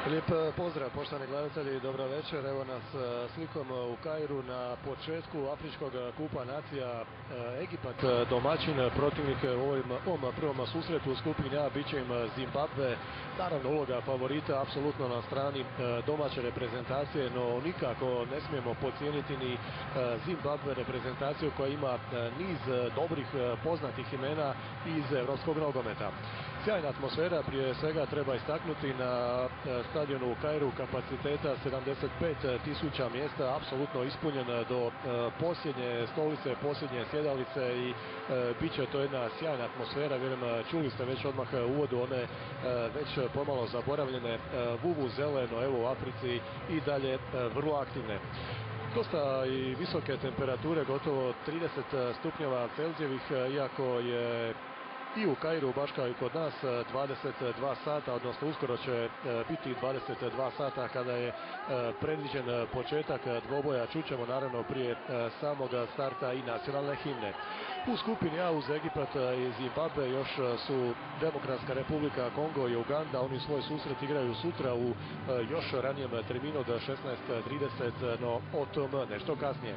Lijep pozdrav poštovani gledatelji, dobra večer. Evo nas slikom u Kairu na početku Afričkog kupa nacija. Egipat domaćin, protivnik u ovom prvom susretu u skupini A bit će im Zimbabwe. Naravno uloga favorita apsolutno na strani domaće reprezentacije, no nikako ne smijemo podcijeniti ni Zimbabwe reprezentaciju koja ima niz dobrih poznatih imena iz europskog nogometa. Sjajna atmosfera, prije svega treba istaknuti na stadionu u Kairu kapaciteta 75.000 mjesta, apsolutno ispunjen do posljednje stolice, posljednje sjedalice i bit će to jedna sjajna atmosfera. Vjerujem, čuli ste već odmah u uvodu one već pomalo zaboravljene vuvuzele, no evo u Africi i dalje vrlo aktivne. Dosta i visoke temperature, gotovo 30 stupnjeva Celzijevih, iako je i u Kairu, baš kao i kod nas, 22 sata, odnosno uskoro će biti 22 sata kada je predviđen početak dvoboja. Čućemo naravno prije samog starta i nacionalne himne. U skupini A uz Egipat i Zimbabwe još su Demokratska republika Kongo i Uganda. Oni svoj susret igraju sutra u još ranijem terminu od 16:30, no o tom nešto kasnije.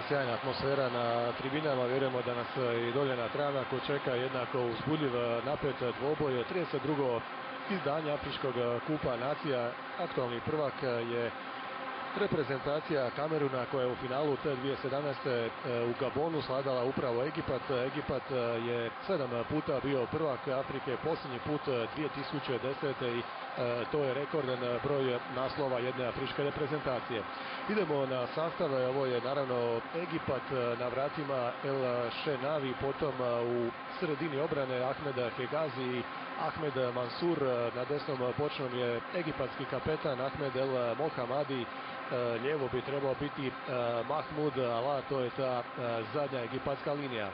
Sjajna atmosfera na tribinama. Vjerujemo da nas i dolje na Travnaku čeka jednako uzbudljiv, napet dvoboj. 32. izdanje Afričkog kupa nacija. Aktualni prvak je reprezentacija Kameruna koja je u finalu te 2017. u Gabonu sladala upravo Egipat. Egipat je 7 puta bio prvak Afrike, posljednji put 2010. i to je rekordan broj naslova jedne afričke reprezentacije. Idemo na sastav. Ovo je naravno Egipat, na vratima El Shenavi, potom u sredini obrane Ahmed Hegazi i Ahmed Mansur. Na desnom počnom je egipatski kapetan Ahmed El Mohamadi. Lijevo bi trebao biti Mahmud Ala, to je ta zadnja egipatska linija.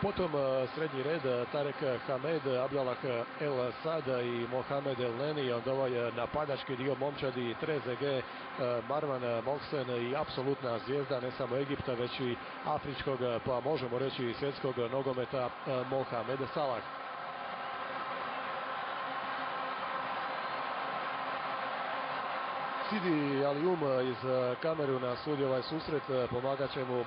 Potom srednji red Tarek Hamed, Abdallah El Sad i Mohamed El Neni. Onda ovaj napadački dio momčadi Trezeguet, Marwan Mohsen i apsolutna zvijezda ne samo Egipta već i afričkog, pa možemo reći svjetskog nogometa, Mohamed Salah. Sidi Alium iz Kameruna sudi ovaj susret, pomagat će mu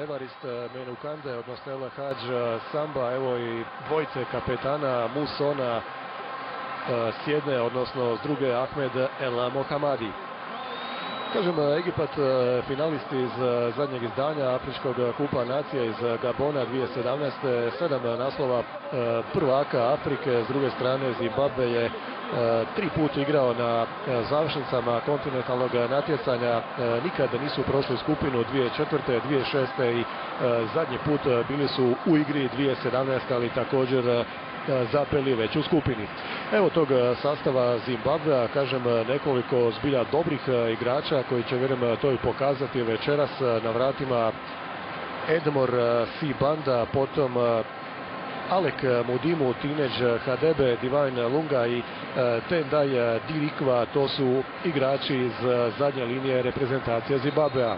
Evarist Menukande, odnosno El Hadž Samba, evo i dvojice kapetana Musona s jedne, odnosno s druge Ahmed El Mohamadi. Kažem, Egipat finalisti iz zadnjeg izdanja Afričkog kupa nacije iz Gabona 2017. 7 naslova prvaka Afrike, s druge strane Zimbabwe je 3 puta igrao na završnicama kontinentalnog natjecanja, nikada nisu prošli skupinu 2004. 2006. i zadnji put bili su u igri 2017. ali također zapeli već u skupini. Evo tog sastava Zimbabvea, kažem, nekoliko zbilja dobrih igrača koji će, vjerujem, to i pokazati večeras. Na vratima Edmor Sibanda, potom Alek Mudimu, Tineđ Hadebe, Divine Lunga i Tendai Dirikva, to su igrači iz zadnje linije reprezentacije Zimbabvea.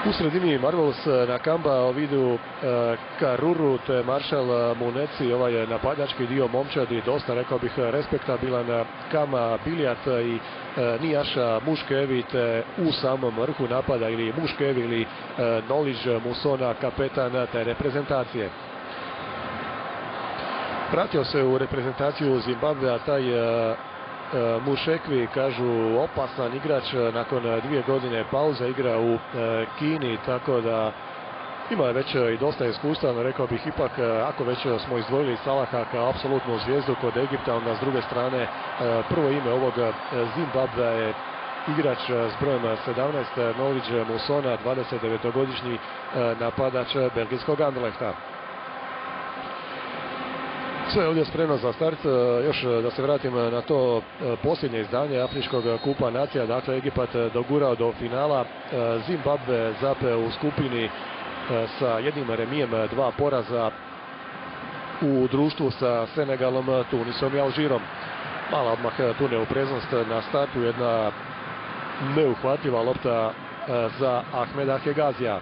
U sredini Marvelous Nakamba, Ovidu Karuru te Marshall Muneci, ovaj napadački dio momčadi, dosta, rekao bih, respektabilan. Kama Bilijat i Nijaša Muškevi te u samom vrhu napada, ili Muškevi ili Noliž Musona, kapetan te reprezentacije. Vratio se u reprezentaciju Zimbabvea taj Mušekvi, kažu, opasan igrač, nakon 2 godine pauze igra u Kini, tako da ima već i dosta iskustva, no rekao bih ipak, ako već smo izdvojili Salaha kao apsolutnu zvijezdu kod Egipta, onda s druge strane prvo ime ovog Zimbabvea je igrač s brojem 17, Noliž Musona, 29-godišnji napadač belgijskog Anderlechta. Sve je ovdje spremno za start. Još da se vratim na to posljednje izdanje Afričkog kupa nacija. Dakle, Egipat dogurao do finala. Zimbabwe zapeo u skupini sa jednim remijem, 2 poraza u društvu sa Senegalom, Tunisom i Alžirom. Mala odmah tu neupreznost na startu, jedna neuhvatljiva lopta za Ahmeda Hegazija.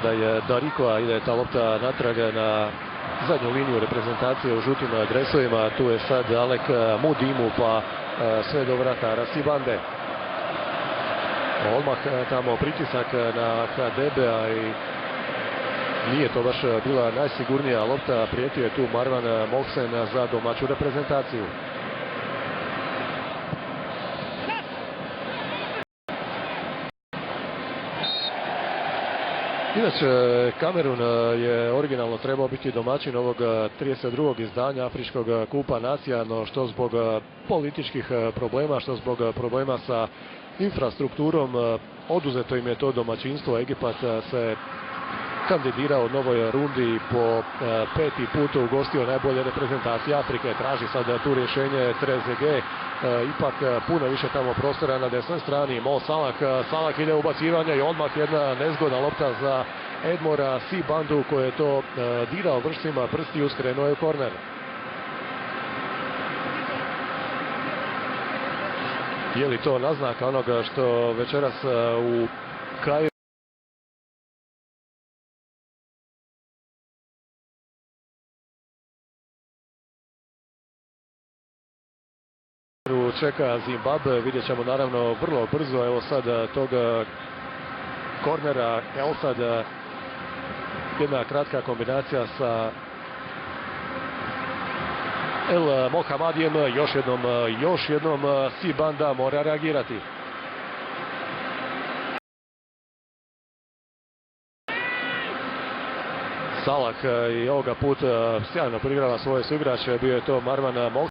Da je Darikova, ide ta lopta natrag na zadnju liniju reprezentacije u žutim dresovima. Tu je sad Alek Mudimu, pa sve do vratara Sibande. Odmah tamo pritisak na Hadebea i nije to baš bila najsigurnija lopta. Prijetio je tu Marwan Mohsen za domaću reprezentaciju. Inače, Kamerun je originalno trebao biti domaćin ovog 32. izdanja Afričkog kupa nacija, no što zbog političkih problema, što zbog problema sa infrastrukturom, oduzeto im je to domaćinstvo. Egipat se kandidirao u novoj rundi, po 5. put ugostio najbolje reprezentacije Afrike. Traži sad tu rješenje Trezeguet, ipak puno više tamo prostora na desnoj strani. Mo Salah, Salah ide ubacivanje i odmah jedna nezgodna lopta za Edmora Sibandu koji je to dirao vršcima prstiju, skrenuo je u korner. Je li to naznaka onoga što večeras u Kairu čeka Zimbabwe? Vidjet ćemo naravno vrlo brzo. Evo sad tog kornera, evo sad jedna kratka kombinacija sa El Mohamadijem. Još jednom Sibanda mora reagirati. Salah i ovoga puta sjajno prigrava svoje suigrače, bio je to Marwan Mohsen.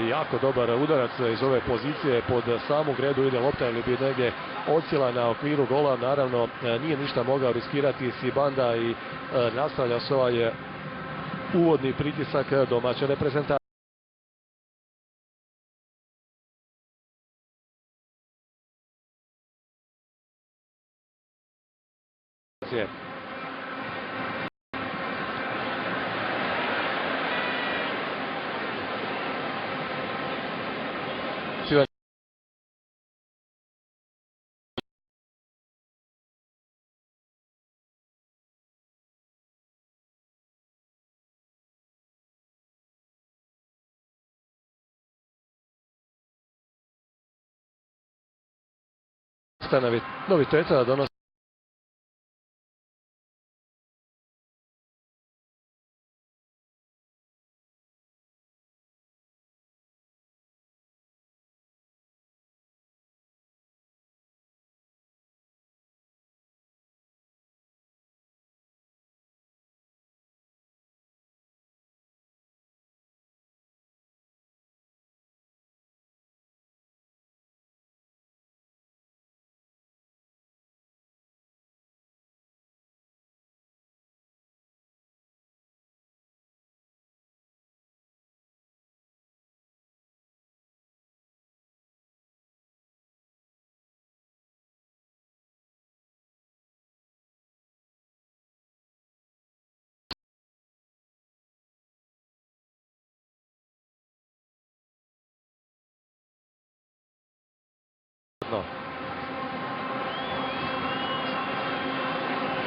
Jako dobar udarac iz ove pozicije, pod samu gredu ide lopta ili bi negdje odsjela na okviru gola. Naravno nije ništa mogao riskirati Sibanda i nastavlja se ovaj uvodni pritisak domaće reprezentacije. dosta noviteta donosi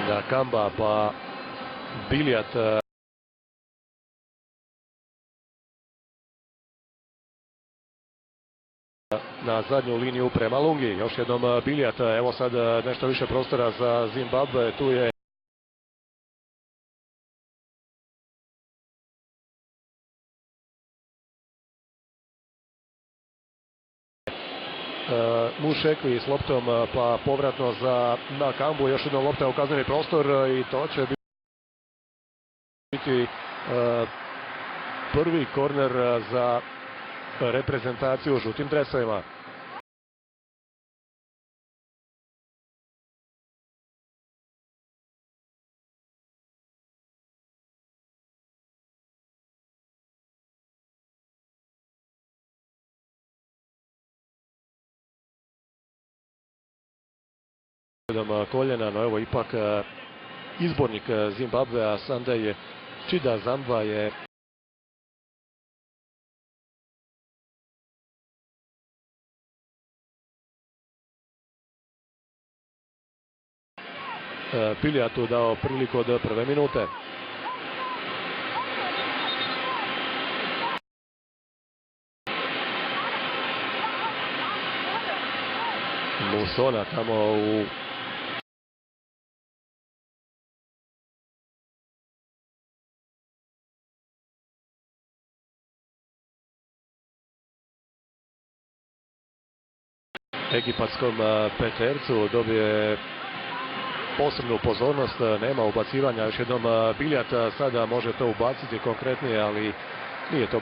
da Kamba pa Biljat na zadnju liniju prema Lungi. Još jednom Biljat, evo sad nešto više prostora za Zimbabwe, tu je Mušekli s loptom pa povratno na Kambu, još jednom lopta u kazneni prostor i to će biti prvi korner za reprezentaciju u žutim dresovima. Koljena, no evo ipak izbornik Zimbabvea Sunday Chida Zamba je Biljatu dao priliku od prve minute. Musona tamo u egipatskom petercu dobije posebnu pozornost, nema ubacivanja, još jednom Biljat sada može to ubaciti konkretnije, ali nije to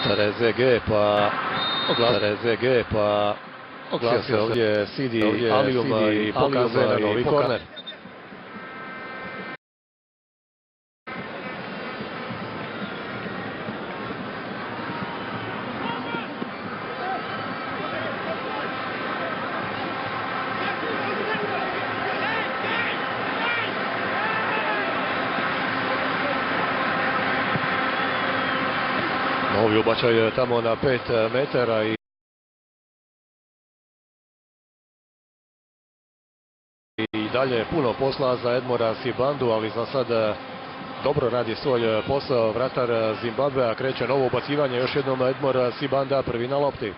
Rezege pa oglasio se ovdje Sidi Alijum i pokazuje na novi korner. Novi ubačaj tamo na 5 metara i dalje puno posla za Edmora Sibandu, ali za sad dobro radi svoj posao vratar Zimbabvea. Kreće novo ubacivanje, još jednom Edmor Sibanda prvi na lopti.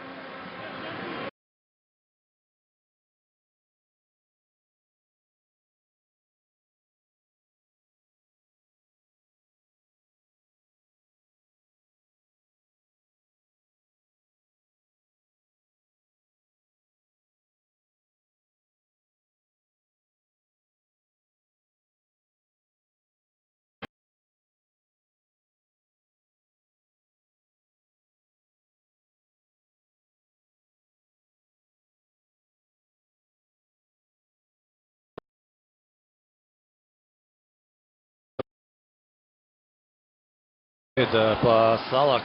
Pa Salah,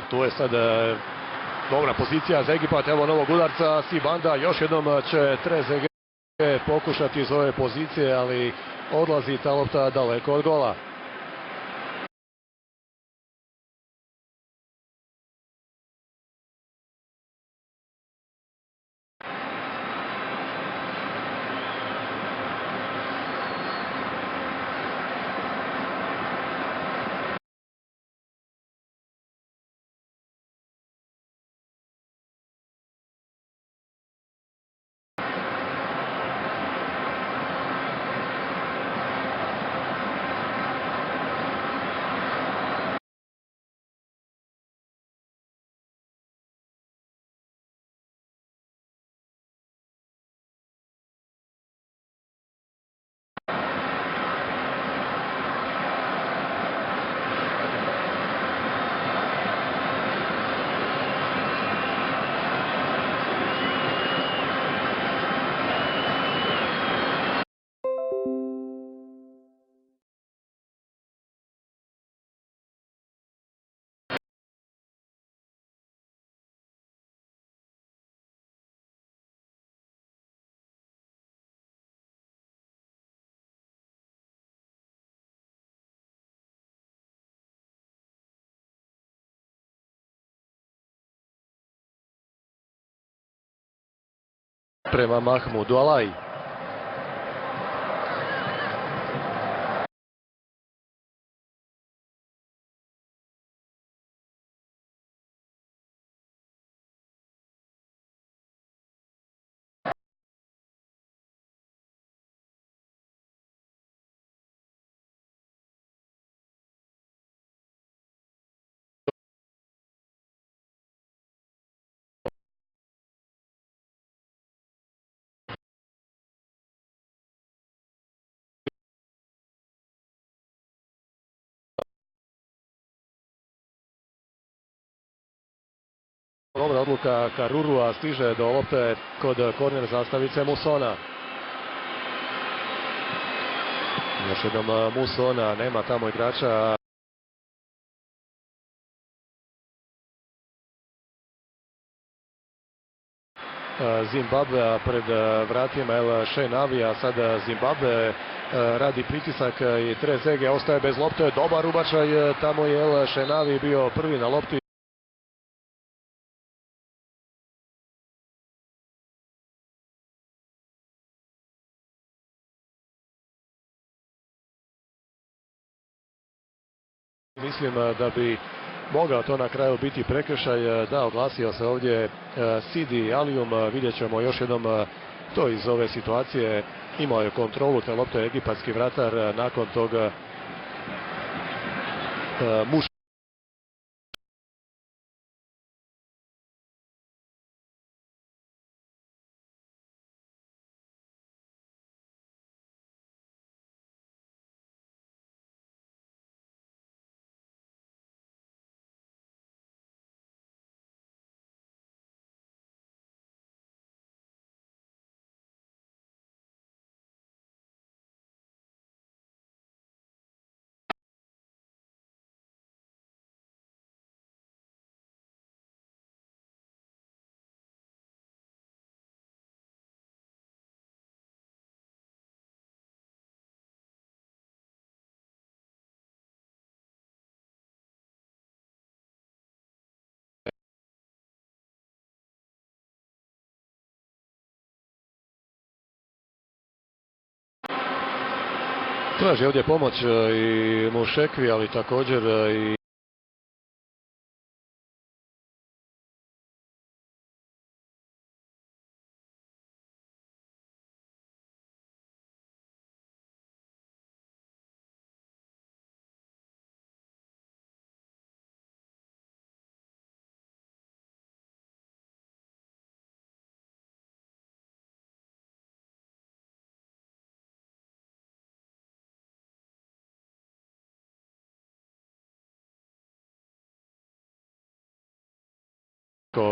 tu je sad dobra pozicija za Egipat, evo novog udarca Sibanda, još jednom će Trezeguet pokušati iz ove pozicije, ali odlazi ta lopta daleko od gola. prema Mahmudu Alaji. Dobra odluka Karurua, stiže do lopte kod korner zastavice Musona. Još jednom Musona, nema tamo igrača. Zimbabwe pred vratima El Shenawi, a sad Zimbabwe radi pritisak i Trezeguet ostaje bez lopte. Dobar ubačaj, tamo je El Shenawi bio prvi na lopti. Mislim da bi mogao to na kraju biti prekršaj. Da, oglasio se ovdje Sidi Alijum. Vidjet ćemo još jednom to iz ove situacije. Imao je kontrolu te lopte egipatski vratar, nakon toga muš. Traži ovdje pomoć i Mušekvi, ali također i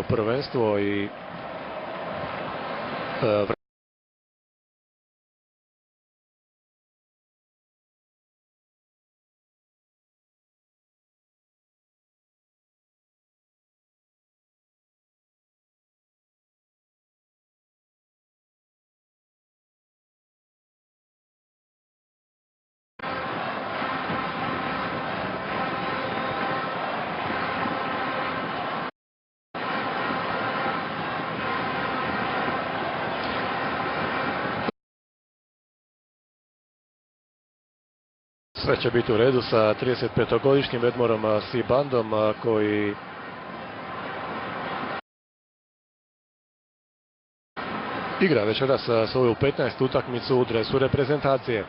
prvenstvo i sve će biti u redu sa 35-godišnjim Edmorom Sibandom koji igra večeras svoju 15. utakmicu u dresu reprezentacije.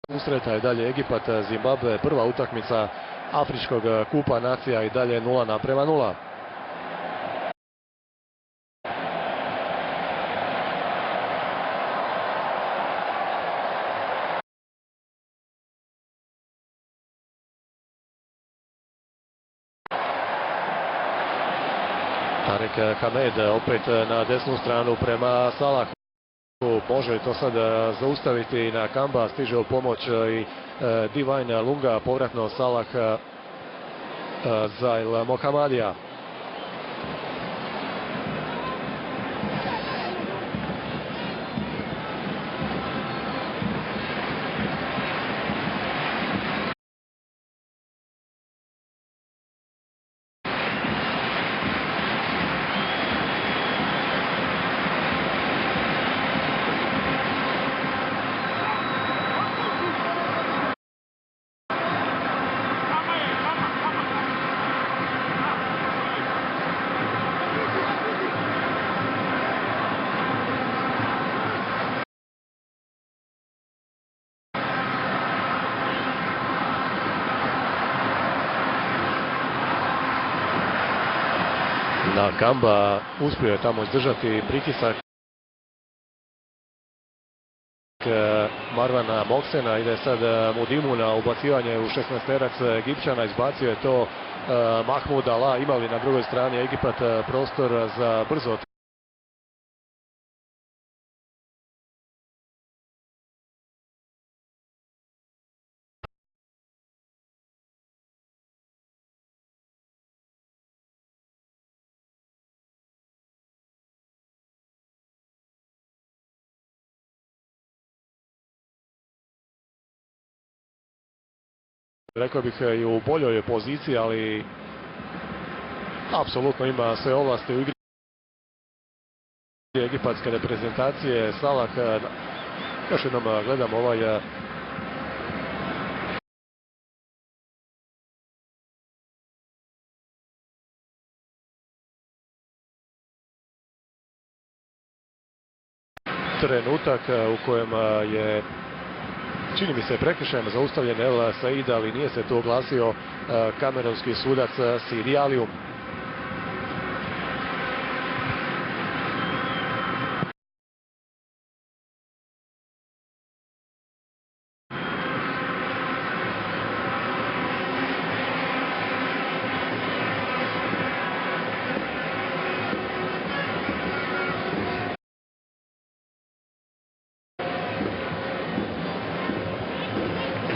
Usreta je dalje Egipat, Zimbabwe, prva utakmica Afričkog kupa nacija i dalje 0:0. Tarek Hamed opet na desnu stranu prema Salahu. Može to sad zaustaviti na Kamba, stiže u pomoć i Divine Lunga, povratno Salah za El Mohamadija. Na Kamba uspio je tamo izdržati pritisak Marvana Moksena, ide sad Mudimu na ubacivanje u 16-terac Egipćana, izbacio je to Mahmud Ala, imali na drugoj strani Egipat prostor za brzo rekao bih i u boljoj poziciji, ali apsolutno ima sve ovlasti u igri egipatske reprezentacije. Salah, još jednom gledam ovaj trenutak u kojem je, čini mi se, prekršajem zaustavljen El Said, ali nije se tu oglasio kamerunski sudac Sirijaliju.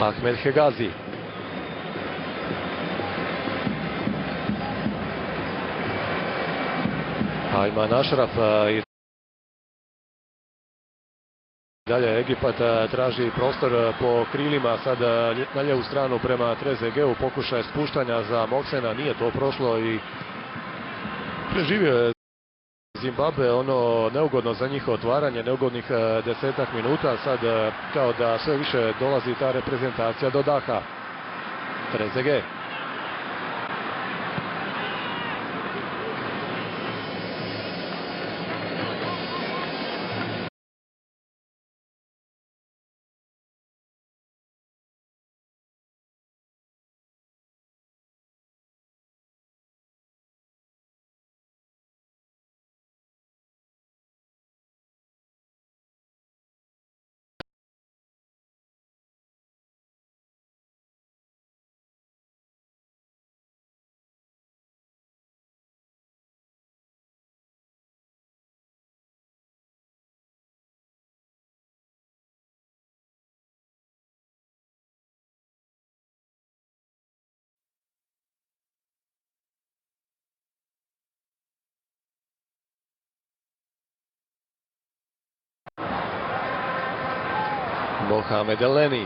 Ahmed Hegazi. Ajman Ašraf i dalje Egipat traži prostor po krilima, sad na ljevu stranu prema Trezegeu, pokušaj spuštanja za Moksena, nije to prošlo i preživio je Zimbabwe ono neugodno za njih otvaranje, neugodnih 10 minuta, sad kao da sve više dolazi ta reprezentacija do daha. Trezege. Mohamed Elneny.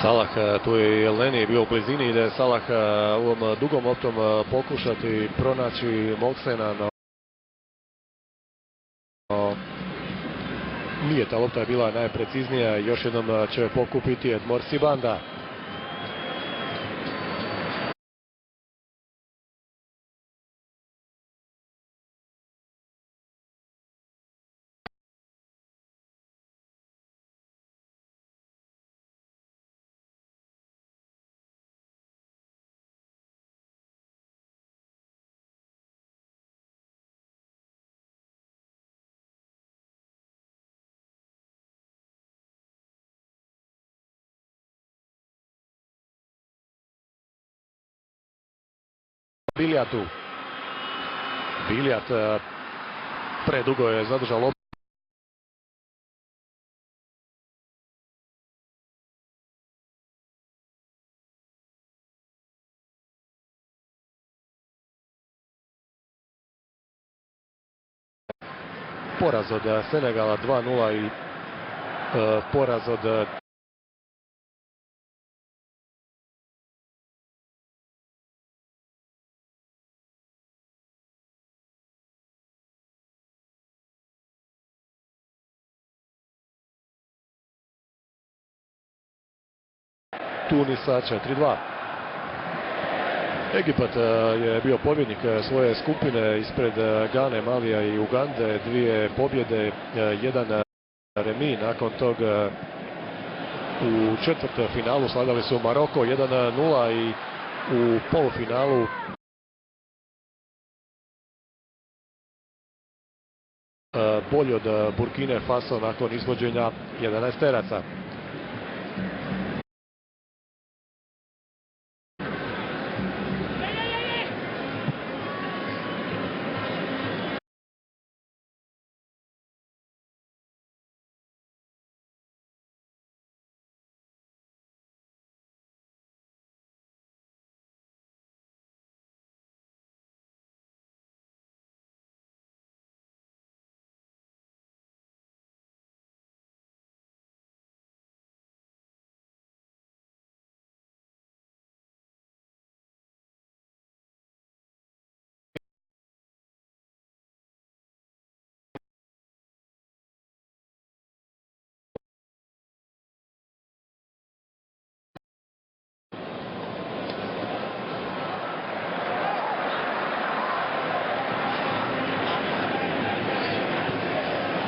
Salah, tu je i Elneny bio u blizini, ide Salah ovom dugom loptom pokušati pronaći Moksena, no nije ta lopta bila najpreciznija. Još jednom će pokupiti Edmor Sibanda. Biljatu. Biljat predugo je zadržao loptu. Poraz od Senegala 2:0 i poraz od Tunisa 4:2. Egipat je bio pobjednik svoje skupine ispred Gane, Malija i Ugande. 2 pobjede, 1 remi. Nakon tog u četvrtfinalu slavili su Maroko 1:0 i u polufinalu bolji od Burkine Faso nakon izvođenja 11 teraca.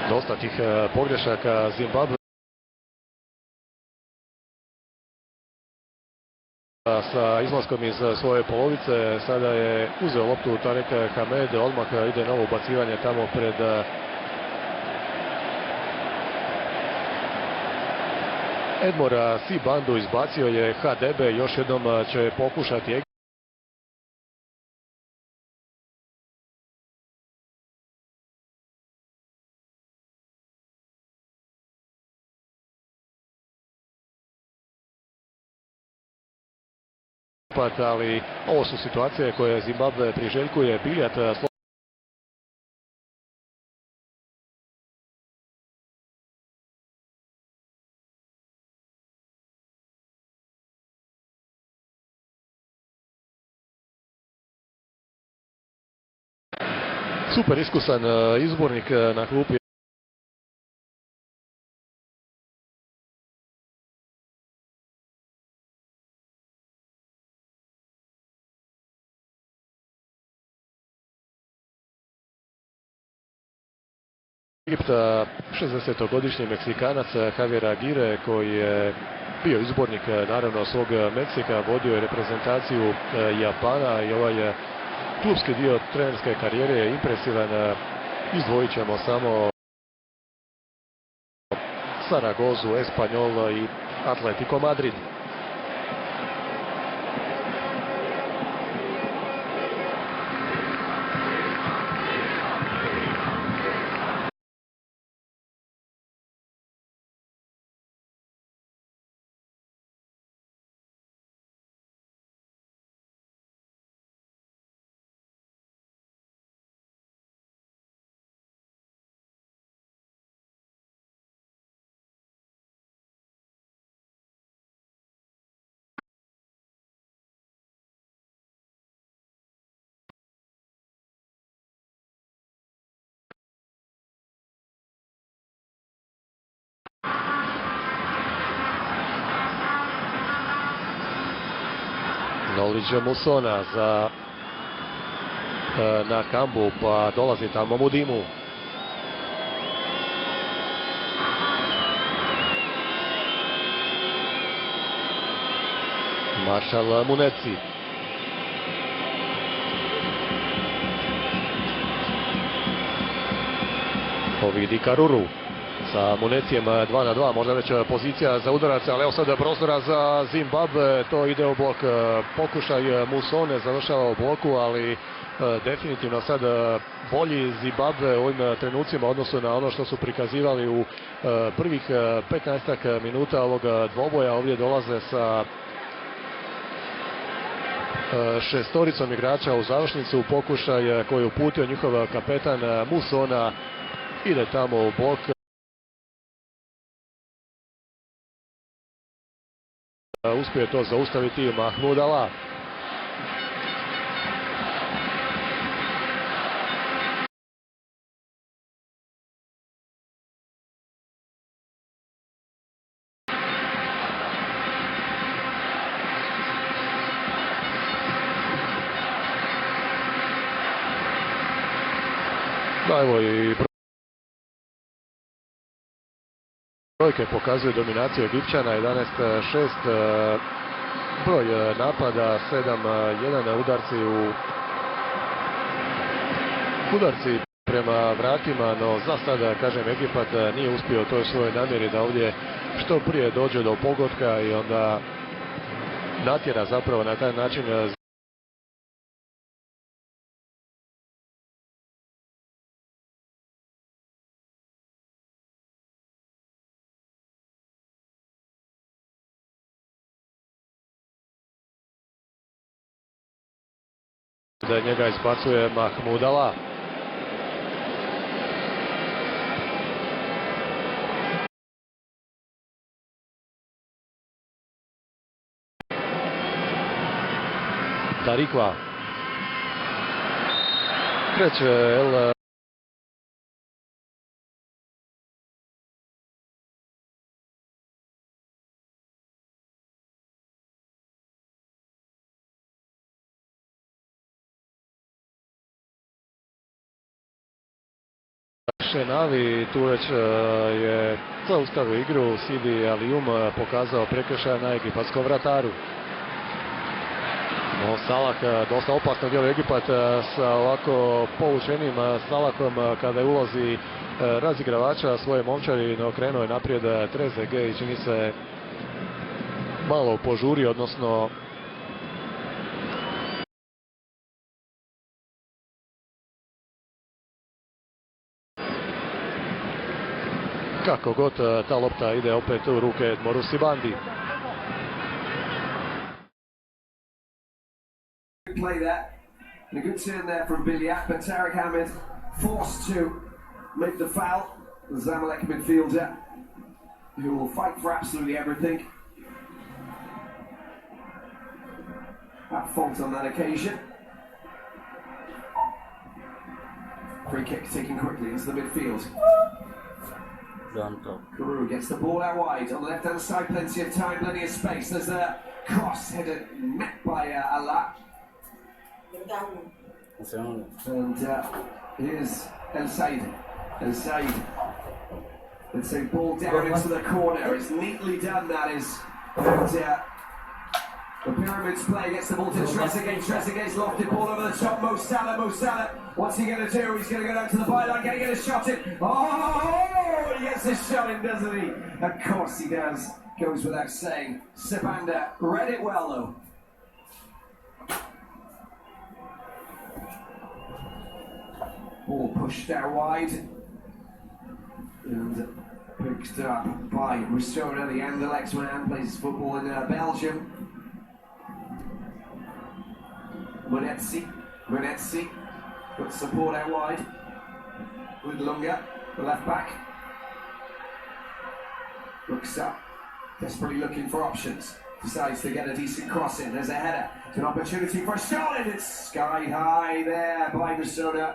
Dosta tih pogrešaka Zimbabwe sa izlaskom iz svoje polovice. Sada je uzeo loptu Tarek Hamed, odmah ide novo ubacivanje tamo pred Edmora Sibandu, izbacio je HDB, još jednom će pokušati ali ovo su situacije koje Zimbabwe priželjkuje. Biljat super iskusan izbornik na klupi. Egipta 60-godišnji Meksikanac Javier Aguirre, koji je bio izbornik naravno svog Meksika, vodio je reprezentaciju Japana i ovaj klubski dio trenerske karijere je impresivan. Izdvojit ćemo samo Saragozu, Espanyol i Atletico Madrid. Noliđe Musona na kambu, pa dolazi tamo Mudimu. Maršal Muneci. Ovidi Karuru. sa municijom 2 na 2, možda već pozicija za udarac, ali evo sad prostora za Zimbabwe, to ide u blok, pokušaj Musone završava u bloku, ali definitivno sad bolji Zimbabwe u ovim trenucima u odnosu na ono što su prikazivali u prvih 15 minuta ovog dvoboja. Ovdje dolaze sa šestoricom igrača u završnicu, pokušaj koji je uputio njihov kapetan Musona, ide tamo u blok. Uspije to zaustaviti Mahmud Allah. Da, evo i brojke pokazuju dominaciju Egipćana, 11-6 broj napada, 7-1 udarci prema vratima, no za sada, kažem, Egipat nije uspio u toj svojoj namjeri da ovdje što prije dođe do pogotka i onda natjera zapravo na taj način da njega izbacuje Mahmud Allah. Tarikva. Kreće El Šenavi, tu već je zaustavio igru. Sidi Alium pokazao prekršaj na egipatskom vrataru. No, Salah, dosta opasno djeluje Egipat sa ovako povučenim Salahom kada je ulozi razigravača svoje momčari, no krenuo je naprijed Trezeguet i čini se malo požuri, odnosno kako god ta lopta ide opet u ruke Edmoru Sibandi. Play that. And a good turn there from Biliak, but Tarek Ahmed forced to make the foul. The Zamalek midfielder, who will fight for absolutely everything. At fault on that occasion. Free kick taken quickly into the midfield. Kuru gets the ball out wide on the left hand side, plenty of time, plenty of space. There's a cross headed met by Allah. And here's El Said. El Said. It's a ball down into the corner. It's neatly done, that is. And the Pyramids play gets the ball to Trezeguet. Trezeguet's lofted ball over the top. Mo Salah. What's he going to do? He's going to go down to the byline. Can he get a shot in? Oh, he gets his shot in, doesn't he? Of course he does. Goes without saying. Sebanda read it well, though. Ball pushed out wide and picked up by Rousseau, the Anderlecht man, plays football in Belgium. Munetsi got support out wide with Lunga, the left back. Looks up, desperately looking for options. Decides to get a decent cross in. There's a header. It's an opportunity for a shot, and it's sky high there by Rousseau.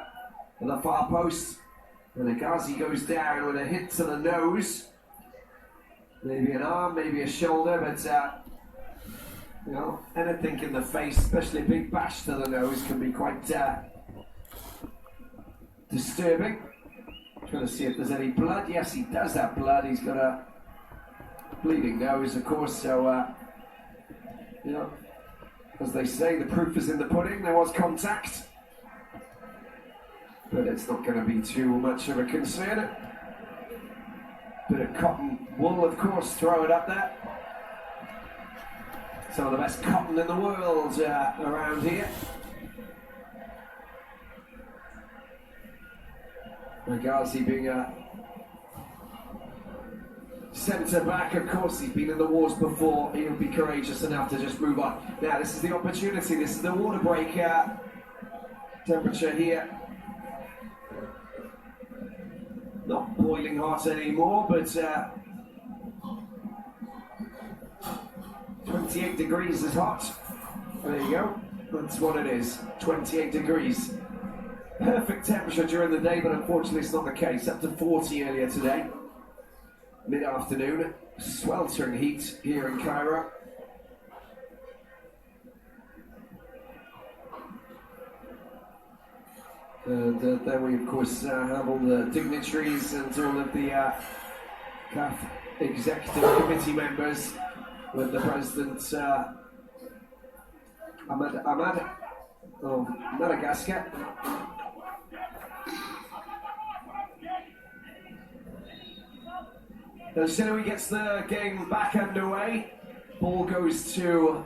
On the far post, and Agazi goes down with a hit to the nose. Maybe an arm, maybe a shoulder, but you know, anything in the face, especially a big bash to the nose, can be quite disturbing. Trying to see if there's any blood. Yes, he does have blood. He's got a bleeding nose, of course, so you know, as they say, the proof is in the pudding. There was contact. But it's not going to be too much of a concern. Bit of cotton wool, of course, throw it up there. Some of the best cotton in the world around here. Ghazi being a centre back, of course, he's been in the wars before. He'll be courageous enough to just move on. Now, this is the opportunity. This is the water break temperature here. Not boiling hot anymore, but 28 degrees is hot. There you go. That's what it is. 28 degrees. Perfect temperature during the day, but unfortunately it's not the case. Up to 40 earlier today. Mid-afternoon. Sweltering heat here in Cairo. And then we of course have all the dignitaries and all of the CAF executive committee members with the president Ahmad of Madagascar. And Sinoui gets the game back underway. Ball goes to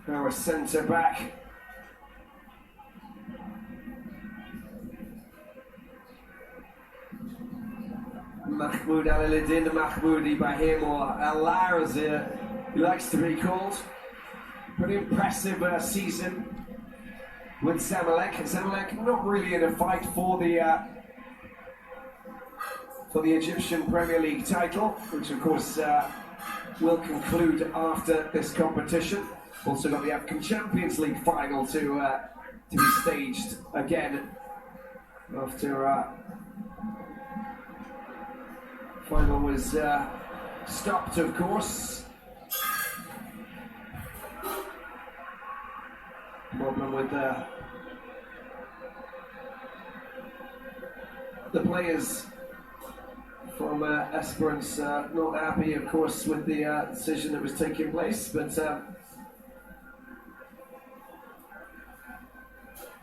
our centre back. Mahmoud Al-Eladin, Mahmoud Ibrahim, or Al-Lar as he likes to be called. Pretty impressive season with Zamalek. Zamalek not really in a fight for the Egyptian Premier League title, which of course will conclude after this competition. Also got the African Champions League final to be staged again after final was stopped, of course. Problem with the players from Esperance not happy, of course, with the decision that was taking place, but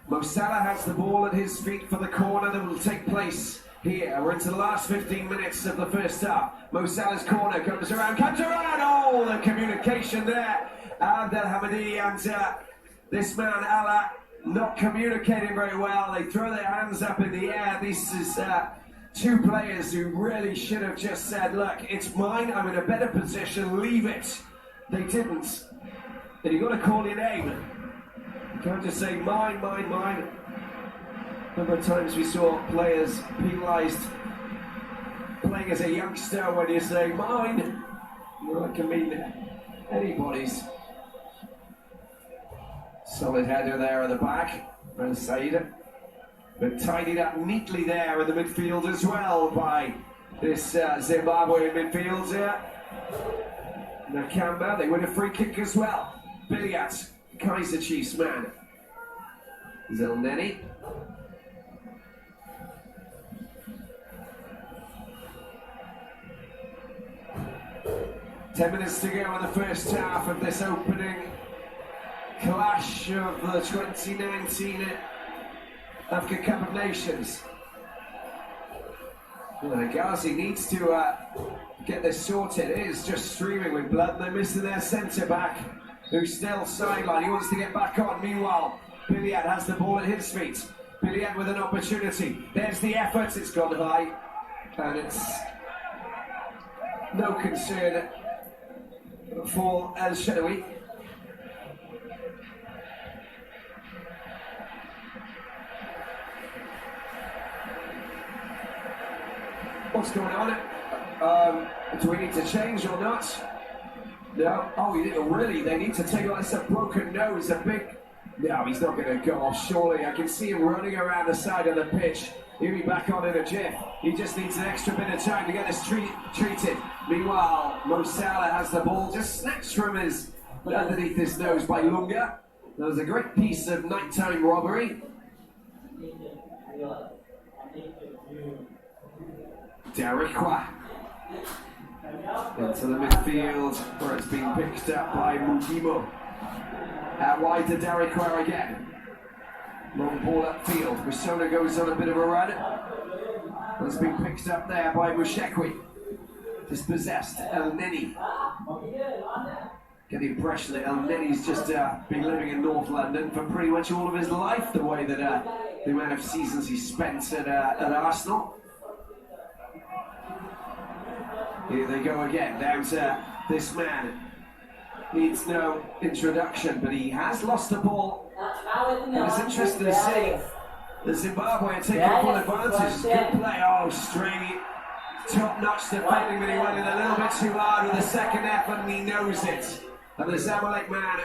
Mo Salah has the ball at his feet for the corner that will take place here. We're into the last 15 minutes of the first half. Mo Salah's corner comes around, oh, the communication there. Abdel Hamidi and this man, Allah, not communicating very well. They throw their hands up in the air. This is two players who really should have just said, look, it's mine, I'm in a better position, leave it. They didn't. And you've got to call your name. You can't just say, mine, mine, mine. A number of times we saw players penalised playing as a youngster when you say, mine. Well, that can mean anybody's. Solid header there at the back, and Said. But tidied up neatly there in the midfield as well by this Zimbabwe midfield here. Nakamba, they win a free kick as well. Biliat, Kaiser Chiefs man. Zelneny. Ten minutes to go in the first half of this opening clash of the 2019 African Cup of Nations. Well, Ghazi needs to get this sorted. It is just streaming with blood. They're missing their centre back, who's still sidelined. He wants to get back on. Meanwhile, Biliat has the ball at his feet. Biliat with an opportunity. There's the effort. It's gone high, and it's no concern for El Shadoui. What's going on? Do we need to change or not? No. Oh, really? They need to take on. It's a broken nose, a big. No, he's not going to go off. Surely, I can see him running around the side of the pitch. He'll be back on in a jiff. He just needs an extra bit of time to get this treated. Meanwhile, Mo Salah has the ball just snatched from his underneath his nose by Lunga. That was a great piece of nighttime robbery. Darikwa into the midfield where it's been picked up by Mugimo. Out wide to Darikwa again. Long ball upfield. Persona goes on a bit of a run. Has been picked up there by Mushekwi. Dispossessed El Neni. Get the impression that El Neni's just been living in North London for pretty much all of his life, the way that the amount of seasons he spent at Arsenal. Here they go again, down to this man. Needs no introduction, but he has lost the ball. And it's interesting to see the Zimbabwe taking full advantage. Good play, oh, straight, top-notch defending, but he went in a little bit too hard with the second effort, and he knows it. And the Zamalek man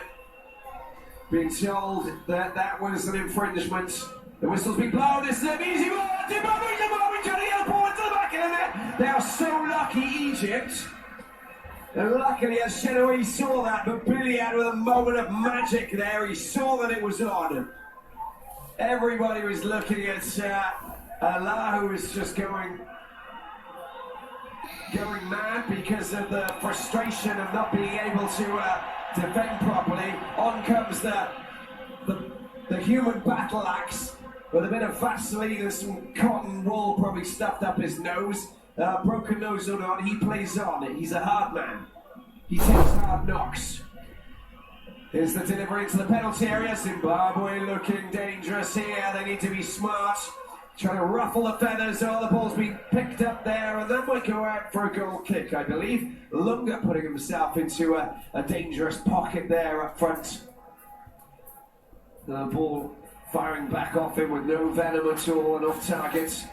being told that that was an infringement. The whistle's been blown. This is an easy ball. Zimbabwe trying to get the ball into the back of the net. They are so lucky, Egypt. And luckily, as Shenawi saw that, but Billy had with a moment of magic there. He saw that it was on. Everybody was looking at Allah, who was just going mad because of the frustration of not being able to defend properly. On comes the human battle axe with a bit of Vaseline and some cotton wool probably stuffed up his nose. Broken nose or not, he plays on. He's a hard man. He takes hard knocks. Here's the delivery into the penalty area. Zimbabwe looking dangerous here. They need to be smart. Trying to ruffle the feathers. Oh, the ball's been picked up there, and that might go out for a goal kick, I believe. Lunga putting himself into a dangerous pocket there up front. The ball firing back off him with no venom at all and off target.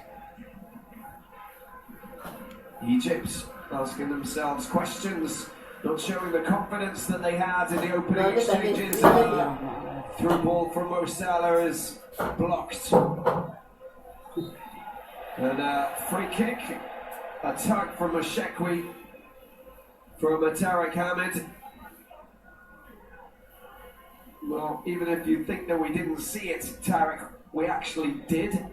Egypt asking themselves questions, not showing the confidence that they had in the opening exchanges. Through ball from Mo Salah is blocked. And a free kick, a tug from Mushekwi from Tarek Ahmed. Well, even if you think that we didn't see it, Tarek, we actually did.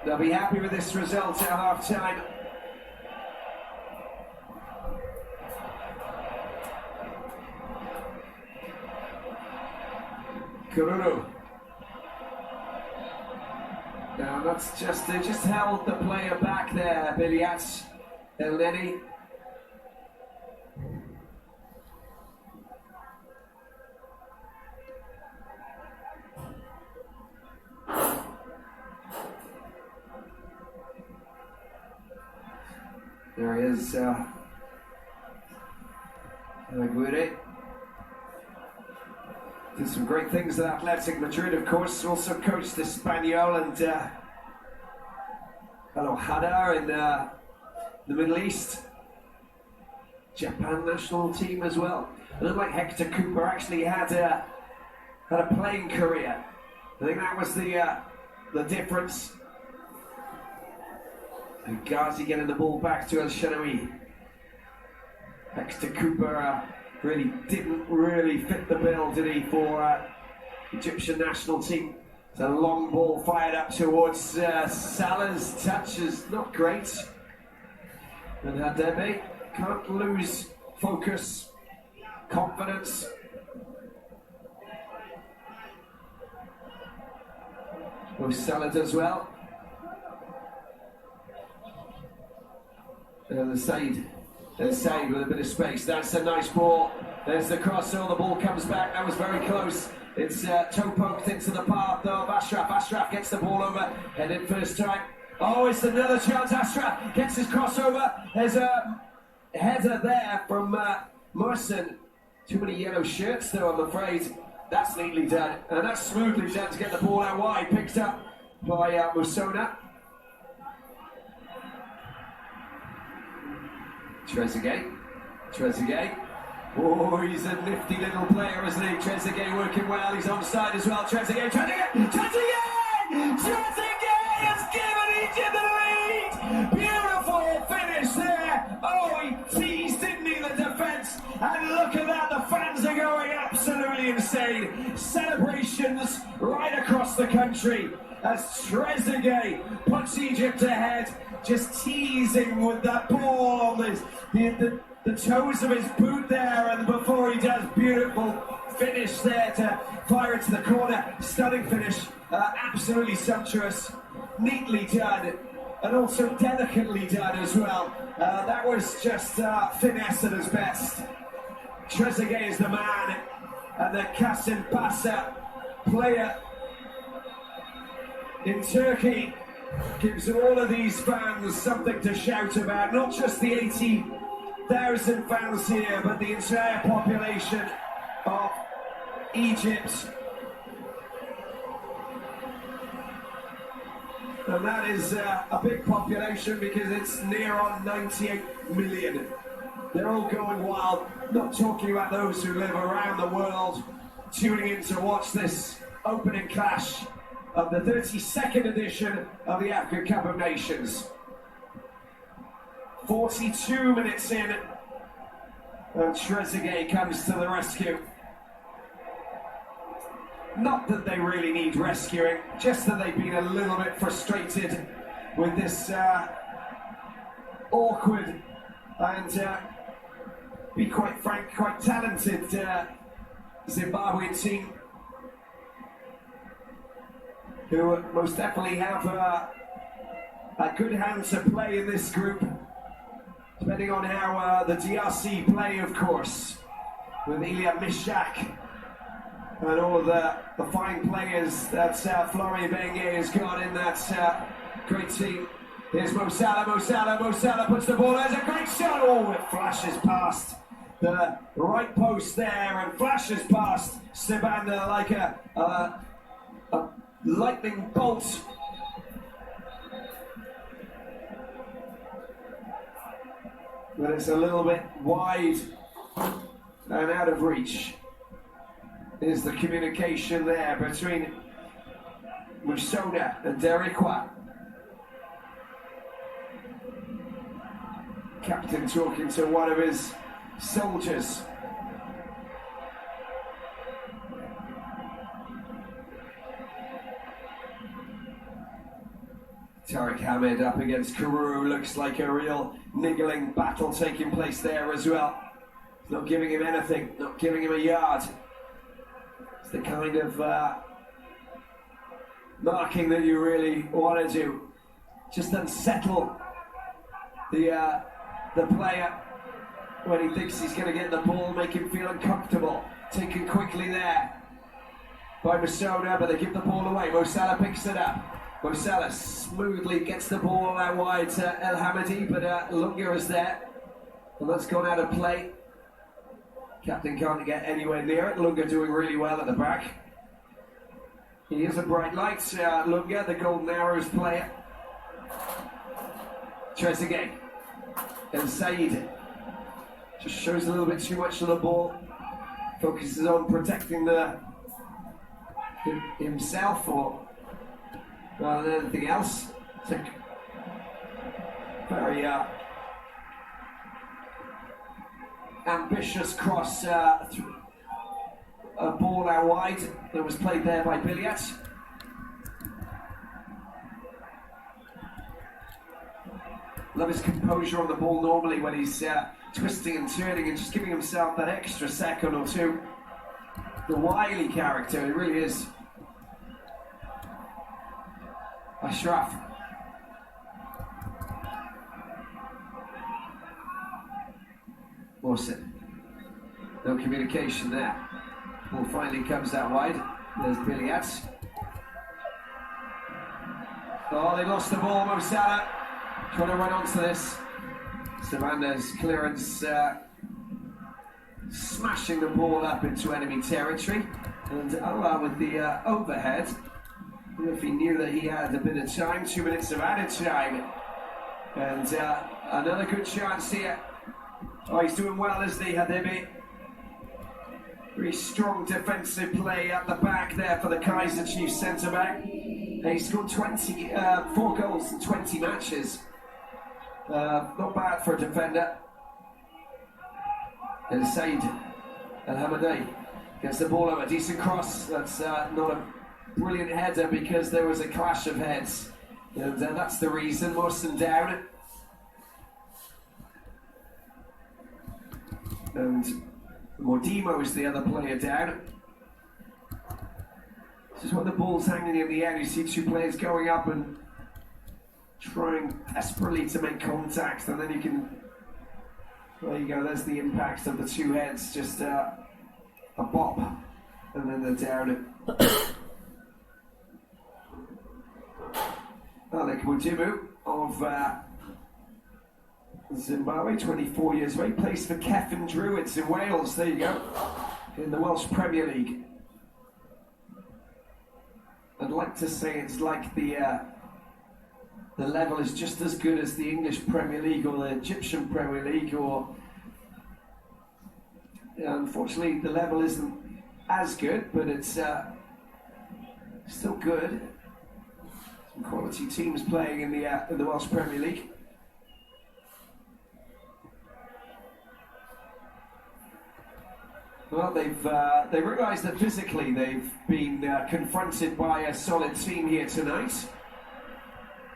They'll be happy with this result at half-time. Kururu. Now that's just, they just held the player back there, Biliat El Neni. There he is, Aguirre. Did some great things at Athletic Madrid, of course. Also coached Espanyol and Hada in the Middle East. Japan national team as well. And unlike Hector Cooper, actually had a playing career. I think that was the difference. And Ghazi getting the ball back to El Shenawi. Hector Cooper really didn't fit the bill, did he, for Egyptian national team. It's a long ball fired up towards Salah's touch is not great. And Hadebe can't lose focus, confidence. Well, Salah does well. The Said with a bit of space. That's a nice ball. There's the cross. Oh, the ball comes back. That was very close. It's toe poked into the path of Ashraf. Ashraf gets the ball over. Headed first time. Oh, it's another chance. Ashraf gets his crossover. There's a header there from Merson. Too many yellow shirts, though, I'm afraid. That's neatly done. And that's smoothly done to get the ball out wide. Picked up by Musona. Trezeguet. Oh, he's a nifty little player, isn't he? Trezeguet working well. He's onside as well. Trezeguet has given Egypt the lead. Beautiful finish there. Oh, he teased, didn't he, the defence? And look at that. The fans are going absolutely insane. Celebrations right across the country as Trezeguet puts Egypt ahead. just teasing with that ball, the toes of his boot there, and before he does, beautiful finish there to fire it to the corner. Stunning finish, absolutely sumptuous, neatly done, and also delicately done as well. That was just finesse at his best. Trezeguet is the man, and the Kasımpaşa player in Turkey gives all of these fans something to shout about, not just the 80,000 fans here, but the entire population of Egypt. And that is a big population because it's near on 98 million. They're all going wild, not talking about those who live around the world, tuning in to watch this opening clash of the 32nd edition of the Africa Cup of Nations. 42 minutes in, and Trezeguet comes to the rescue. Not that they really need rescuing, just that they've been a little bit frustrated with this awkward and, be quite frank, quite talented Zimbabwean team, who most definitely have a good hand to play in this group, depending on how the DRC play, of course, with Ilya Mishak and all of the fine players that Florian Bengue has got in that great team. Here's Mo Salah puts the ball, there's a great shot, oh, it flashes past the right post there and flashes past Sibanda like a lightning bolt. But it's a little bit wide and out of reach. Is the communication there between Musoda and Derikwa. Captain talking to one of his soldiers. Tariq Hamid up against Karou, looks like a real niggling battle taking place there as well. Not giving him anything, not giving him a yard. It's the kind of marking that you really want to do. Just unsettle the player when he thinks he's going to get the ball, make him feel uncomfortable. Taken quickly there by Musoda, but they give the ball away. Mo Salah picks it up. Mo Salah smoothly gets the ball out wide to El Hamadi, but Lunga is there, and that's gone out of play. Captain can't get anywhere near it. Lunga doing really well at the back. He is a bright light, Lunga, the Golden Arrows player. Trezeguet and Said just shows a little bit too much of the ball. Focuses on protecting himself or rather than anything else. It's a very ambitious cross, a ball out wide that was played there by Billiat. Love his composure on the ball normally when he's twisting and turning and just giving himself that extra second or two. The wily character, he really is. Ashraf. Mawson. No communication there. Ball finally comes out wide. There's Billiat. Oh, they lost the ball, Mo Salah. Trying to run onto this. Savanda's clearance smashing the ball up into enemy territory. And with the overhead. If he knew that he had a bit of time, 2 minutes of added time. And another good chance here. Oh, he's doing well, isn't he, Hadebe? Very strong defensive play at the back there for the Kaiser Chiefs centre-back. He scored 4 goals in 20 matches. Not bad for a defender. And Said El Hamadi gets the ball over, a decent cross. That's not a brilliant header because there was a clash of heads And that's the reason. Morrison down. And Mordimo is the other player down. This is when the ball's hanging in the air. You see two players going up and trying desperately to make contact, and then you can. There you go. There's the impact of the two heads. Just a bop, and then they're down. Alec Mudimu of Zimbabwe, 24 years old, plays for Cefn Druids in Wales. There you go, in the Welsh Premier League. I'd like to say it's like the level is just as good as the English Premier League or the Egyptian Premier League, or unfortunately the level isn't as good, but it's still good. Some quality teams playing in the Welsh Premier League. Well, they realised that physically they've been confronted by a solid team here tonight.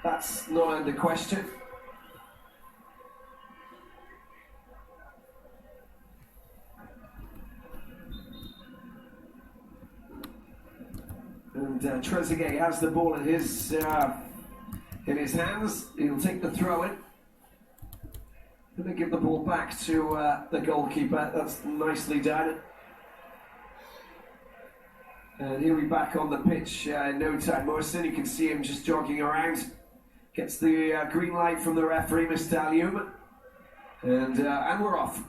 That's not under question. And Trezeguet has the ball in his hands. He'll take the throw in. Going to give the ball back to the goalkeeper. That's nicely done. And he'll be back on the pitch in no time. Morrison, you can see him just jogging around. Gets the green light from the referee, Mr. Alium. And we're off.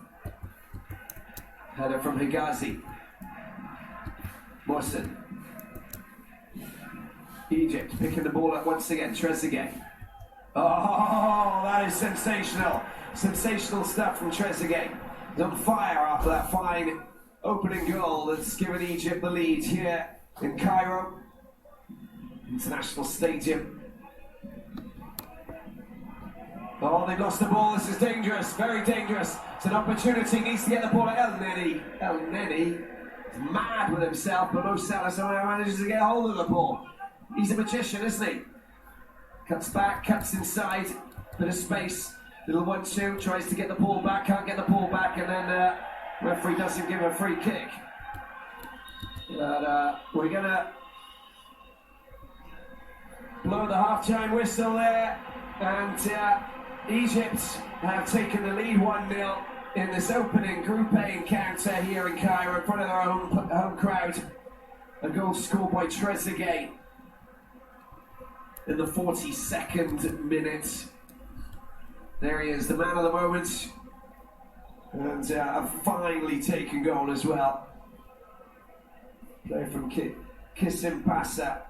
Header from Higazi. Morrison. Egypt picking the ball up once again. Trezeguet. Oh, that is sensational. Sensational stuff from Trezeguet. He's on fire after that fine opening goal that's given Egypt the lead here in Cairo International Stadium. Oh, they've lost the ball. This is dangerous, very dangerous. It's an opportunity. Needs to get the ball at El Neni. El Neni is mad with himself, but Mo Salah somehow manages to get hold of the ball. He's a magician, isn't he? Cuts back, cuts inside, bit of space. Little 1-2, tries to get the ball back, can't get the ball back, and then referee doesn't give a free kick. But we're gonna blow the half-time whistle there, and Egypt have taken the lead 1-0 in this opening Group A encounter here in Cairo in front of their home crowd. A goal scored by Trezeguet in the 42nd minute. There he is, the man of the moment, and a finely taken goal as well. Play from Kissim Passa,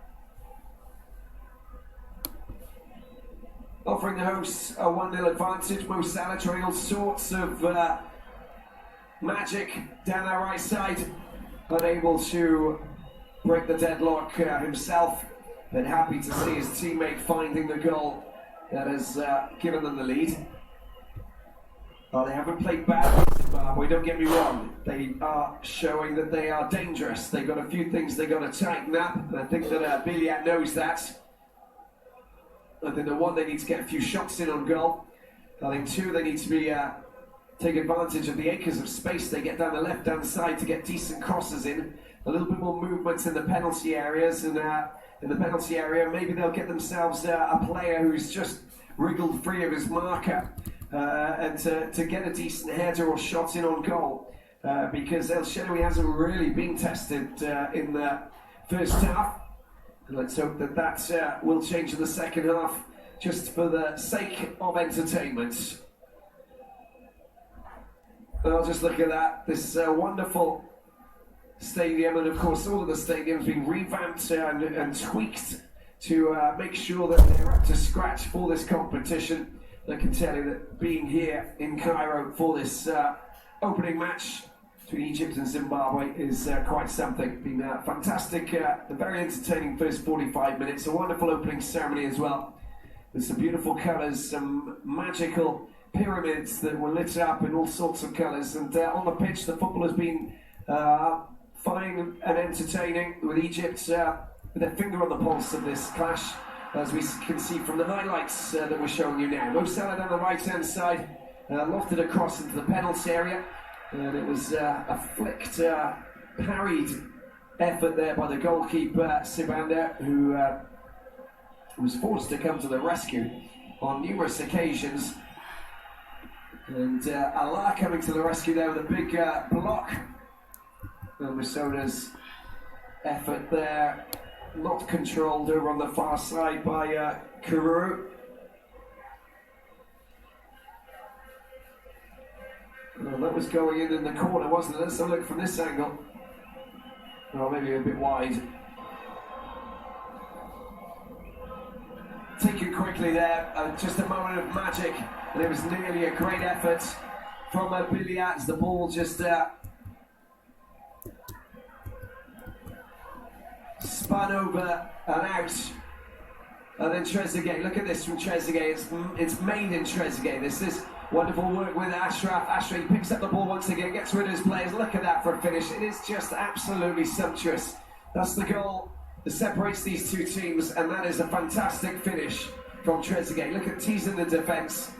offering the hosts a 1-0 advantage. Mo Salah trying all sorts of magic down our right side, unable to break the deadlock himself, but happy to see his teammate finding the goal that has given them the lead. Well, they haven't played bad with Zimbabwe, don't get me wrong. They are showing that they are dangerous. They've got a few things they've got to tighten up, and I think that Biliat knows that. I think that one, they need to get a few shots in on goal. I think two, they need to be take advantage of the acres of space they get down the left-hand side to get decent crosses in. A little bit more movement in the penalty areas, and in the penalty area, maybe they'll get themselves a player who's just wriggled free of his marker and to get a decent header or shot in on goal, because El Shenawi hasn't really been tested in the first half. And let's hope that that will change in the second half, just for the sake of entertainment. I'll just look at that, this wonderful stadium, and of course all of the stadiums being revamped and tweaked to make sure that they're up to scratch for this competition. I can tell you that being here in Cairo for this opening match between Egypt and Zimbabwe is quite something. Been fantastic, a very entertaining first 45 minutes, a wonderful opening ceremony as well, with some beautiful colours, some magical pyramids that were lit up in all sorts of colours, and on the pitch the football has been fine and entertaining, with Egypt with their finger on the pulse of this clash, as we can see from the highlights that we're showing you now. Mo Salah down the right-hand side, lofted across into the penalty area, and it was a flicked, parried effort there by the goalkeeper, Sibanda, who was forced to come to the rescue on numerous occasions. And Allah coming to the rescue there with a big block. And Wisona's effort there, not controlled over on the far side by Kuru. Well, that was going in the corner, wasn't it? Let's have a look from this angle. Oh, maybe a bit wide. Taken quickly there, just a moment of magic, and it was nearly a great effort from Bilia as the ball just spun over and out. And then Trezeguet, look at this from Trezeguet, it's made in Trezeguet. This is wonderful work with Ashraf. Ashraf picks up the ball once again, gets rid of his players. Look at that for a finish. It is just absolutely sumptuous. That's the goal that separates these two teams, and that is a fantastic finish from Trezeguet. Look at teasing the defence.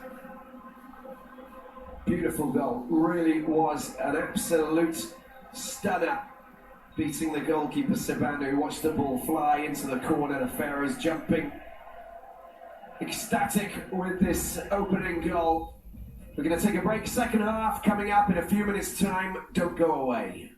Beautiful goal. Really was an absolute stunner, beating the goalkeeper Sibanda, who watched the ball fly into the corner. The Pharaohs jumping, ecstatic with this opening goal. We're going to take a break. Second half coming up in a few minutes' time. Don't go away.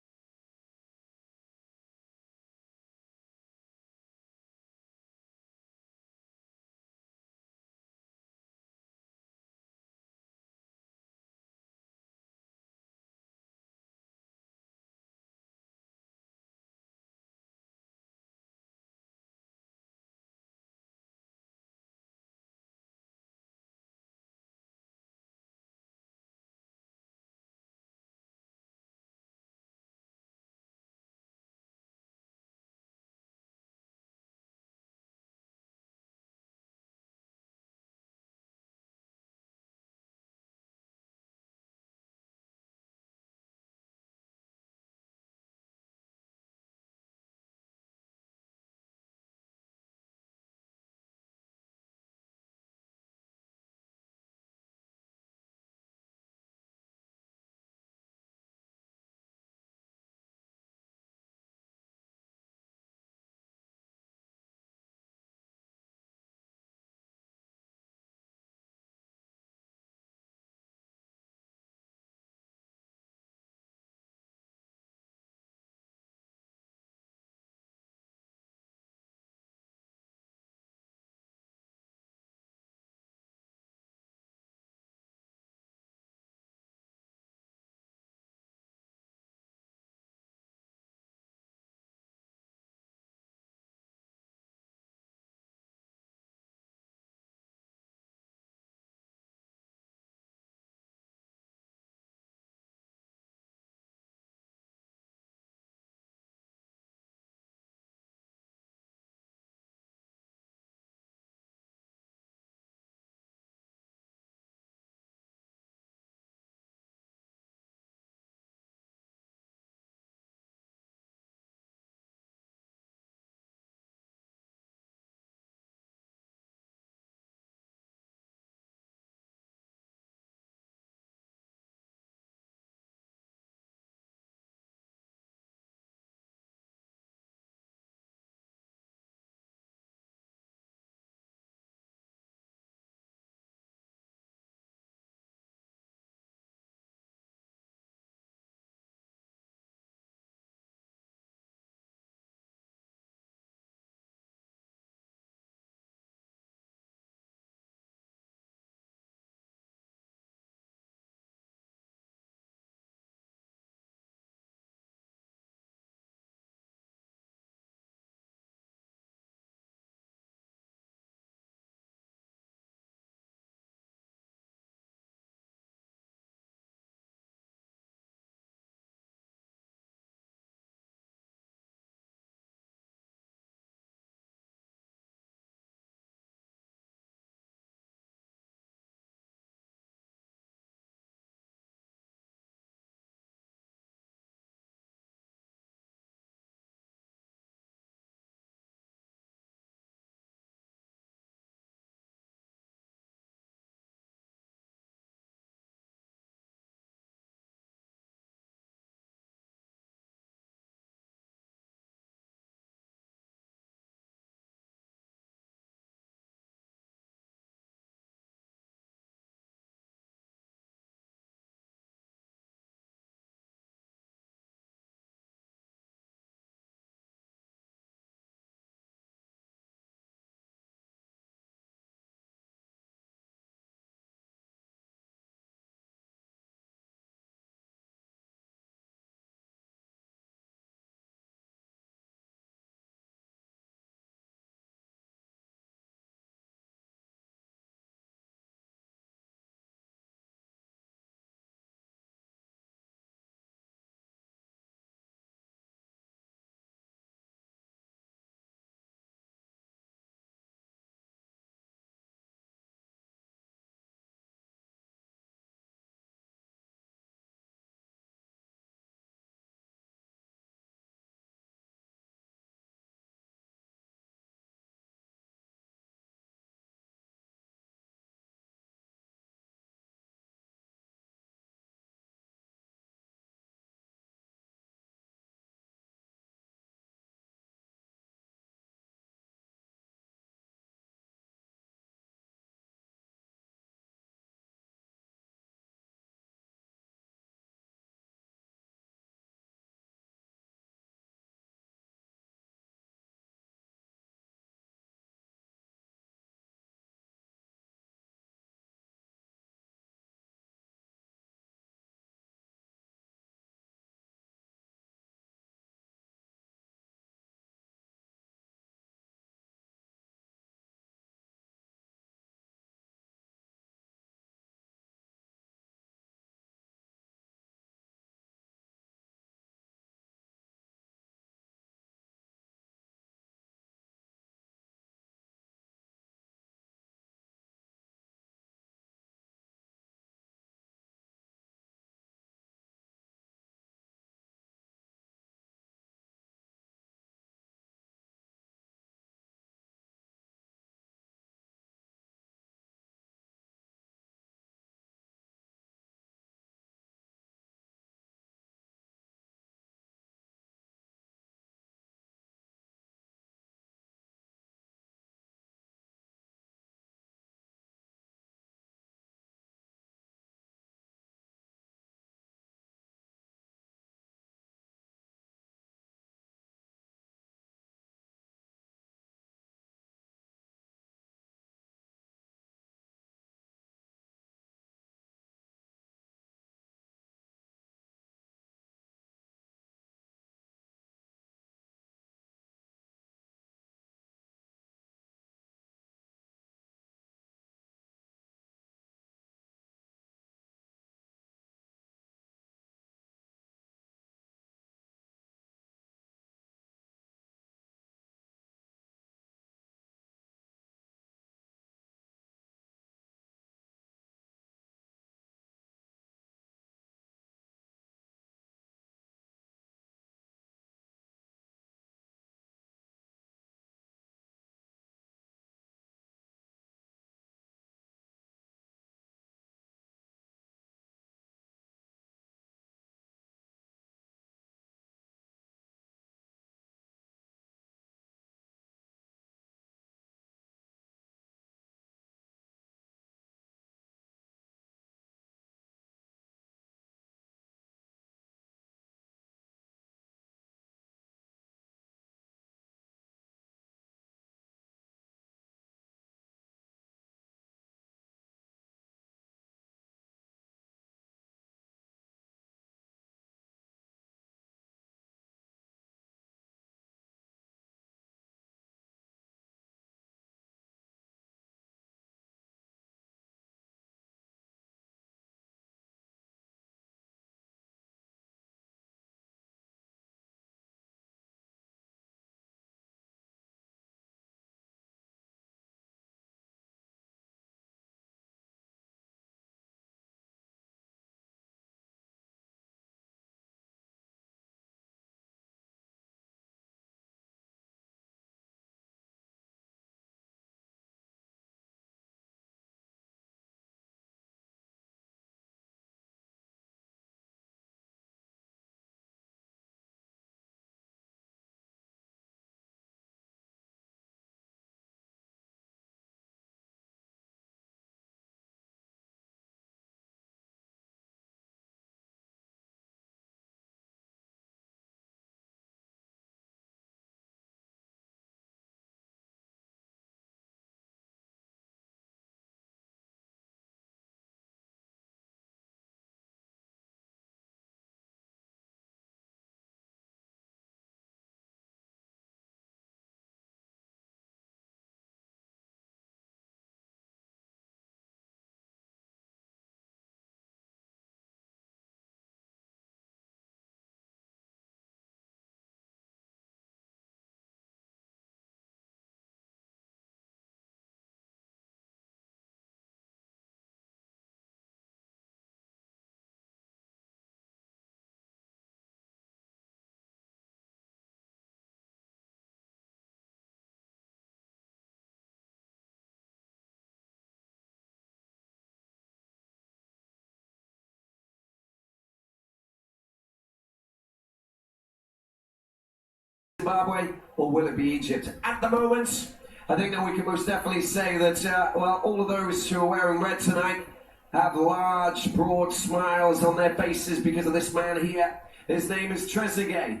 Zimbabwe, or will it be Egypt? At the moment, I think that we can most definitely say that, well, all of those who are wearing red tonight have large, broad smiles on their faces because of this man here. His name is Trezeguet,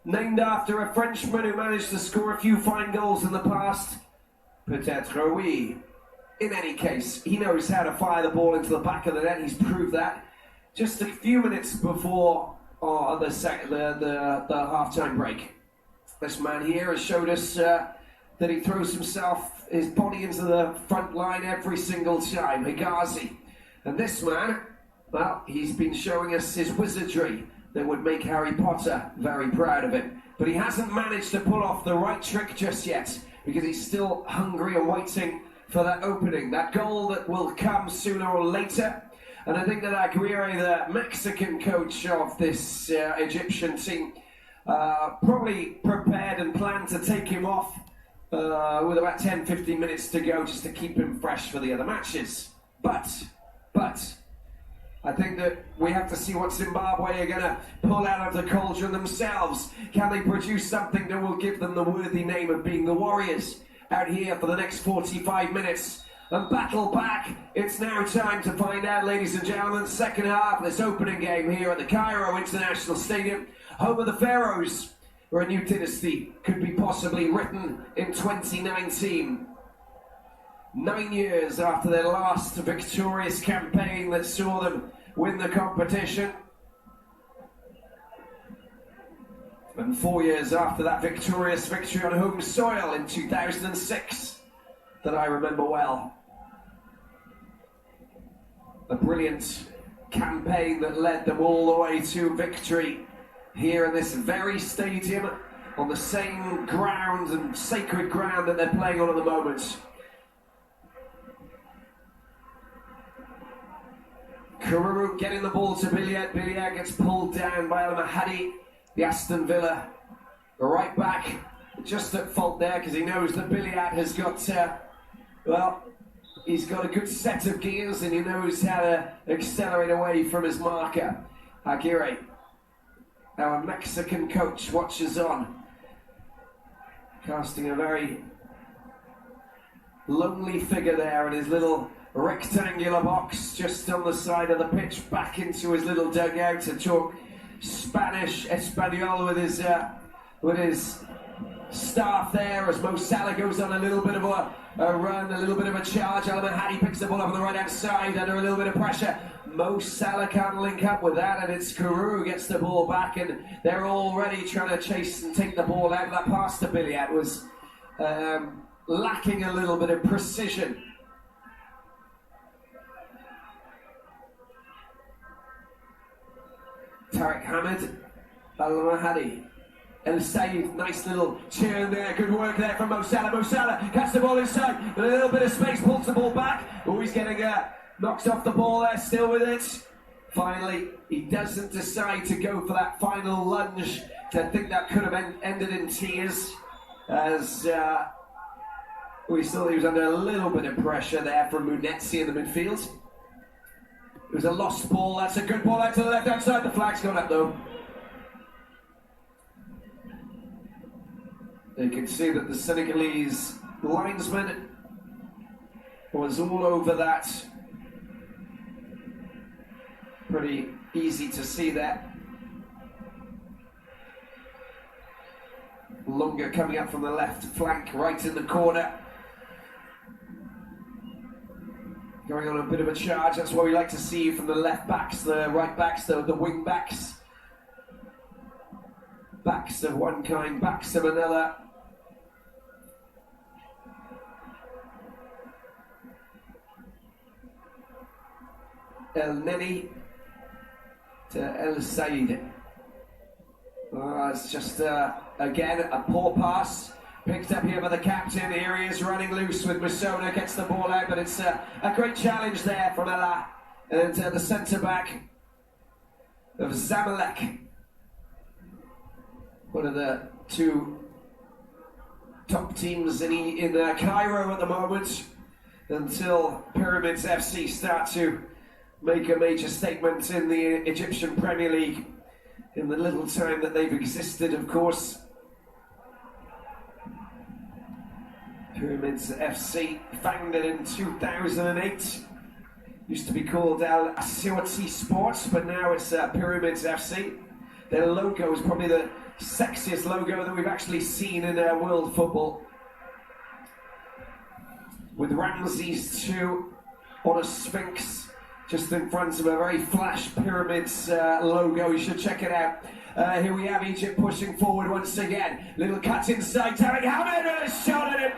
named after a Frenchman who managed to score a few fine goals in the past. Peut-être oui. In any case, he knows how to fire the ball into the back of the net. He's proved that just a few minutes before the half-time break. This man here has showed us that he throws his body into the front line every single time. Higazi. And this man, well, he's been showing us his wizardry that would make Harry Potter very proud of him. But he hasn't managed to pull off the right trick just yet, because he's still hungry and waiting for that opening, that goal that will come sooner or later. And I think that Aguirre, the Mexican coach of this Egyptian team, probably prepared and planned to take him off with about 10-15 minutes to go, just to keep him fresh for the other matches. But I think that we have to see what Zimbabwe are going to pull out of the cauldron themselves. Can they produce something that will give them the worthy name of being the Warriors out here for the next 45 minutes and battle back? It's now time to find out, ladies and gentlemen. Second half of this opening game here at the Cairo International Stadium, home of the Pharaohs, where a new dynasty could be possibly written in 2019. 9 years after their last victorious campaign that saw them win the competition, and 4 years after that victorious victory on home soil in 2006 that I remember well. A brilliant campaign that led them all the way to victory here in this very stadium, on the same ground and sacred ground that they're playing on at the moment. Karuru getting the ball to Billiat. Billiat gets pulled down by Al Mahdi, the Aston Villa right back, just at fault there because he knows that Billiat has got, well, he's got a good set of gears and he knows how to accelerate away from his marker. Aguirre, our Mexican coach, watches on, casting a very lonely figure there in his little rectangular box just on the side of the pitch, back into his little dugout to talk Spanish, Espanol with his staff there as Mo Salah goes on a little bit of a run, a little bit of a charge. Al Mahdi picks the ball up on the right hand side under a little bit of pressure. Mo Salah can't link up with that, and it's Karuru who gets the ball back, and they're already trying to chase and take the ball out. That pass to Billiat was lacking a little bit of precision. Tariq Hamid, Al Mahdi, El Sayed, nice little turn there, good work there from Mo Salah. Mo Salah gets the ball inside, with a little bit of space, pulls the ball back. Oh, he's getting knocked off the ball there, still with it. Finally, he doesn't decide to go for that final lunge. I think that could have ended in tears, as we saw he was under a little bit of pressure there from Munetsi in the midfield. It was a lost ball. That's a good ball out to the left-hand side. The flag's gone up, though. You can see that the Senegalese linesman was all over that. Pretty easy to see that. Lunga coming up from the left flank, right in the corner. Going on a bit of a charge. That's what we like to see from the left backs, the right backs, the wing backs. Backs of one kind, backs of another. El Neni to El Sayed. It's just, again, a poor pass. Picked up here by the captain. Here he is running loose with Musona. Gets the ball out, but it's a great challenge there from Ella. And the centre-back of Zamalek. One of the two top teams in Cairo at the moment, until Pyramids FC start to make a major statement in the Egyptian Premier League in the little time that they've existed, of course. Pyramids FC, founded in 2008. Used to be called Al Aswati Sports, but now it's Pyramids FC. Their logo is probably the sexiest logo that we've actually seen in world football. With Ramses 2 on a Sphinx, just in front of a very flash Pyramids logo. You should check it out. Here we have Egypt pushing forward once again. Little cut inside. Tarek Hamid with a shot at it.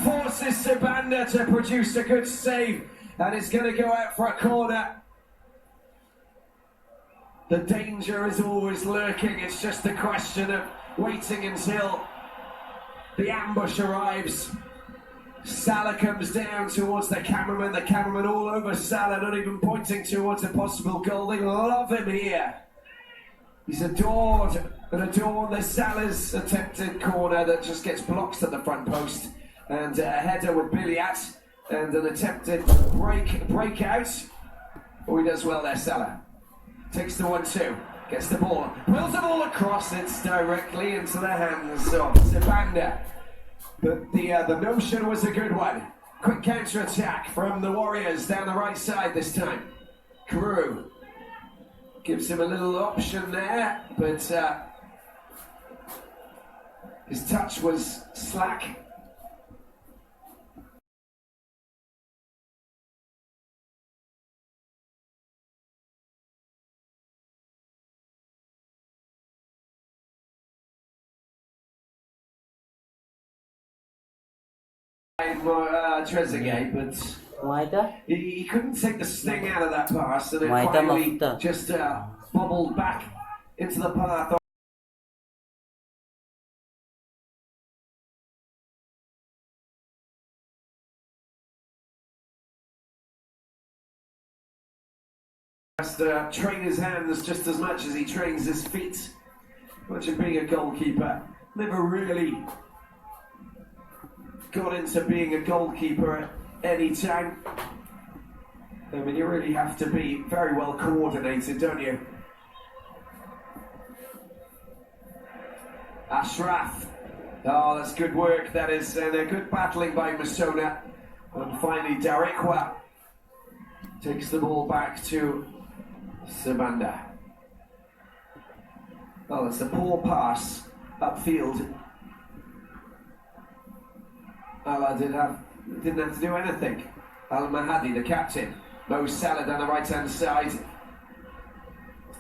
Forces Sabanda to produce a good save. And it's going to go out for a corner. The danger is always lurking. It's just a question of waiting until the ambush arrives. Salah comes down towards the cameraman all over Salah, not even pointing towards a possible goal. They love him here. He's adored and adorned. There's Salah's attempted corner that just gets blocked at the front post. And a header with Biliat and an attempted breakout. Oh, he does well there, Salah. Takes the 1-2, gets the ball, pulls the ball across, it's directly into the hands of Zabanda. But the notion was a good one. Quick counter-attack from the Warriors down the right side this time. Carew gives him a little option there, but his touch was slack. Trezeguet, but he couldn't take the sting out of that pass, and it finally just bobbled back into the path. Has to train his hands just as much as he trains his feet. Imagine being a goalkeeper. Never really got into being a goalkeeper at any time. I mean, you really have to be very well coordinated, don't you? Ashraf. Oh, that's good work. That is good battling by Masona. And finally, Darikwa takes the ball back to Sabanda. Oh, it's a poor pass upfield. Ala didn't have to do anything. Al-Mahdi, the captain. Mo Salah down the right-hand side.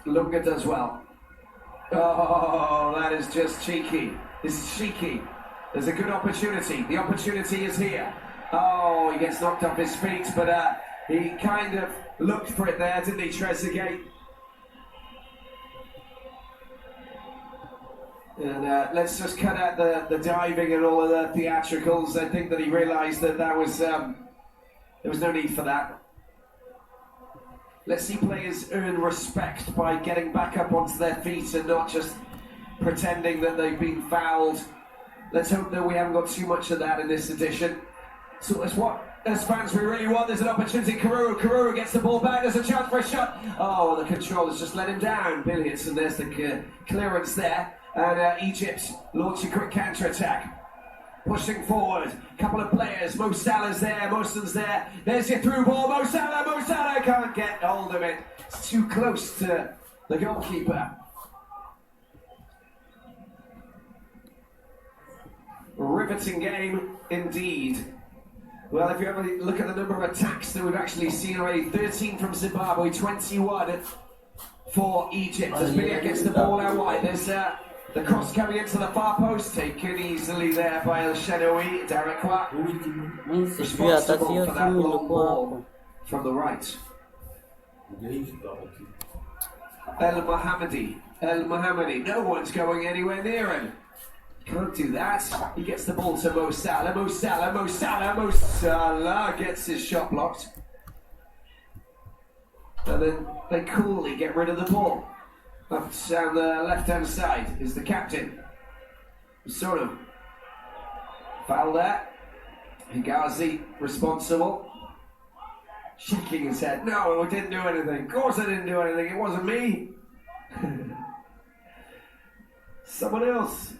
Lunga does well. Oh, that is just cheeky. This is cheeky. There's a good opportunity. The opportunity is here. Oh, he gets knocked off his feet, but he kind of looked for it there, didn't he, Trezeguet? And let's just cut out the diving and all of the theatricals. I think that he realised that was there was no need for that. Let's see players earn respect by getting back up onto their feet and not just pretending that they've been fouled. Let's hope that we haven't got too much of that in this edition. So that's what, as fans, we really want. There's an opportunity. Carew gets the ball back. There's a chance for a shot. Oh, the controllers just let him down. Billions, and there's the clearance there. And Egypt launch a quick counter-attack. Pushing forward, couple of players. Mo Salah's there, Mohsen's there. There's your through ball. Mo Salah can't get hold of it. It's too close to the goalkeeper. Riveting game indeed. Well, if you have a look at the number of attacks that we've actually seen already, 13 from Zimbabwe, 21 for Egypt. As Bilia gets the ball out wide, there's the cross coming into the far post, taken easily there by El Shenoui. Darikwa responsible for that long ball from the right. El Mohammadi, no one's going anywhere near him. Can't do that. He gets the ball to Mo Salah. Mo Salah gets his shot blocked. And then they coolly get rid of the ball. Up down the left-hand side is the captain. Sort of foul there. Higazi responsible. Shaking his head. No, I didn't do anything. Of course I didn't do anything. It wasn't me. Someone else.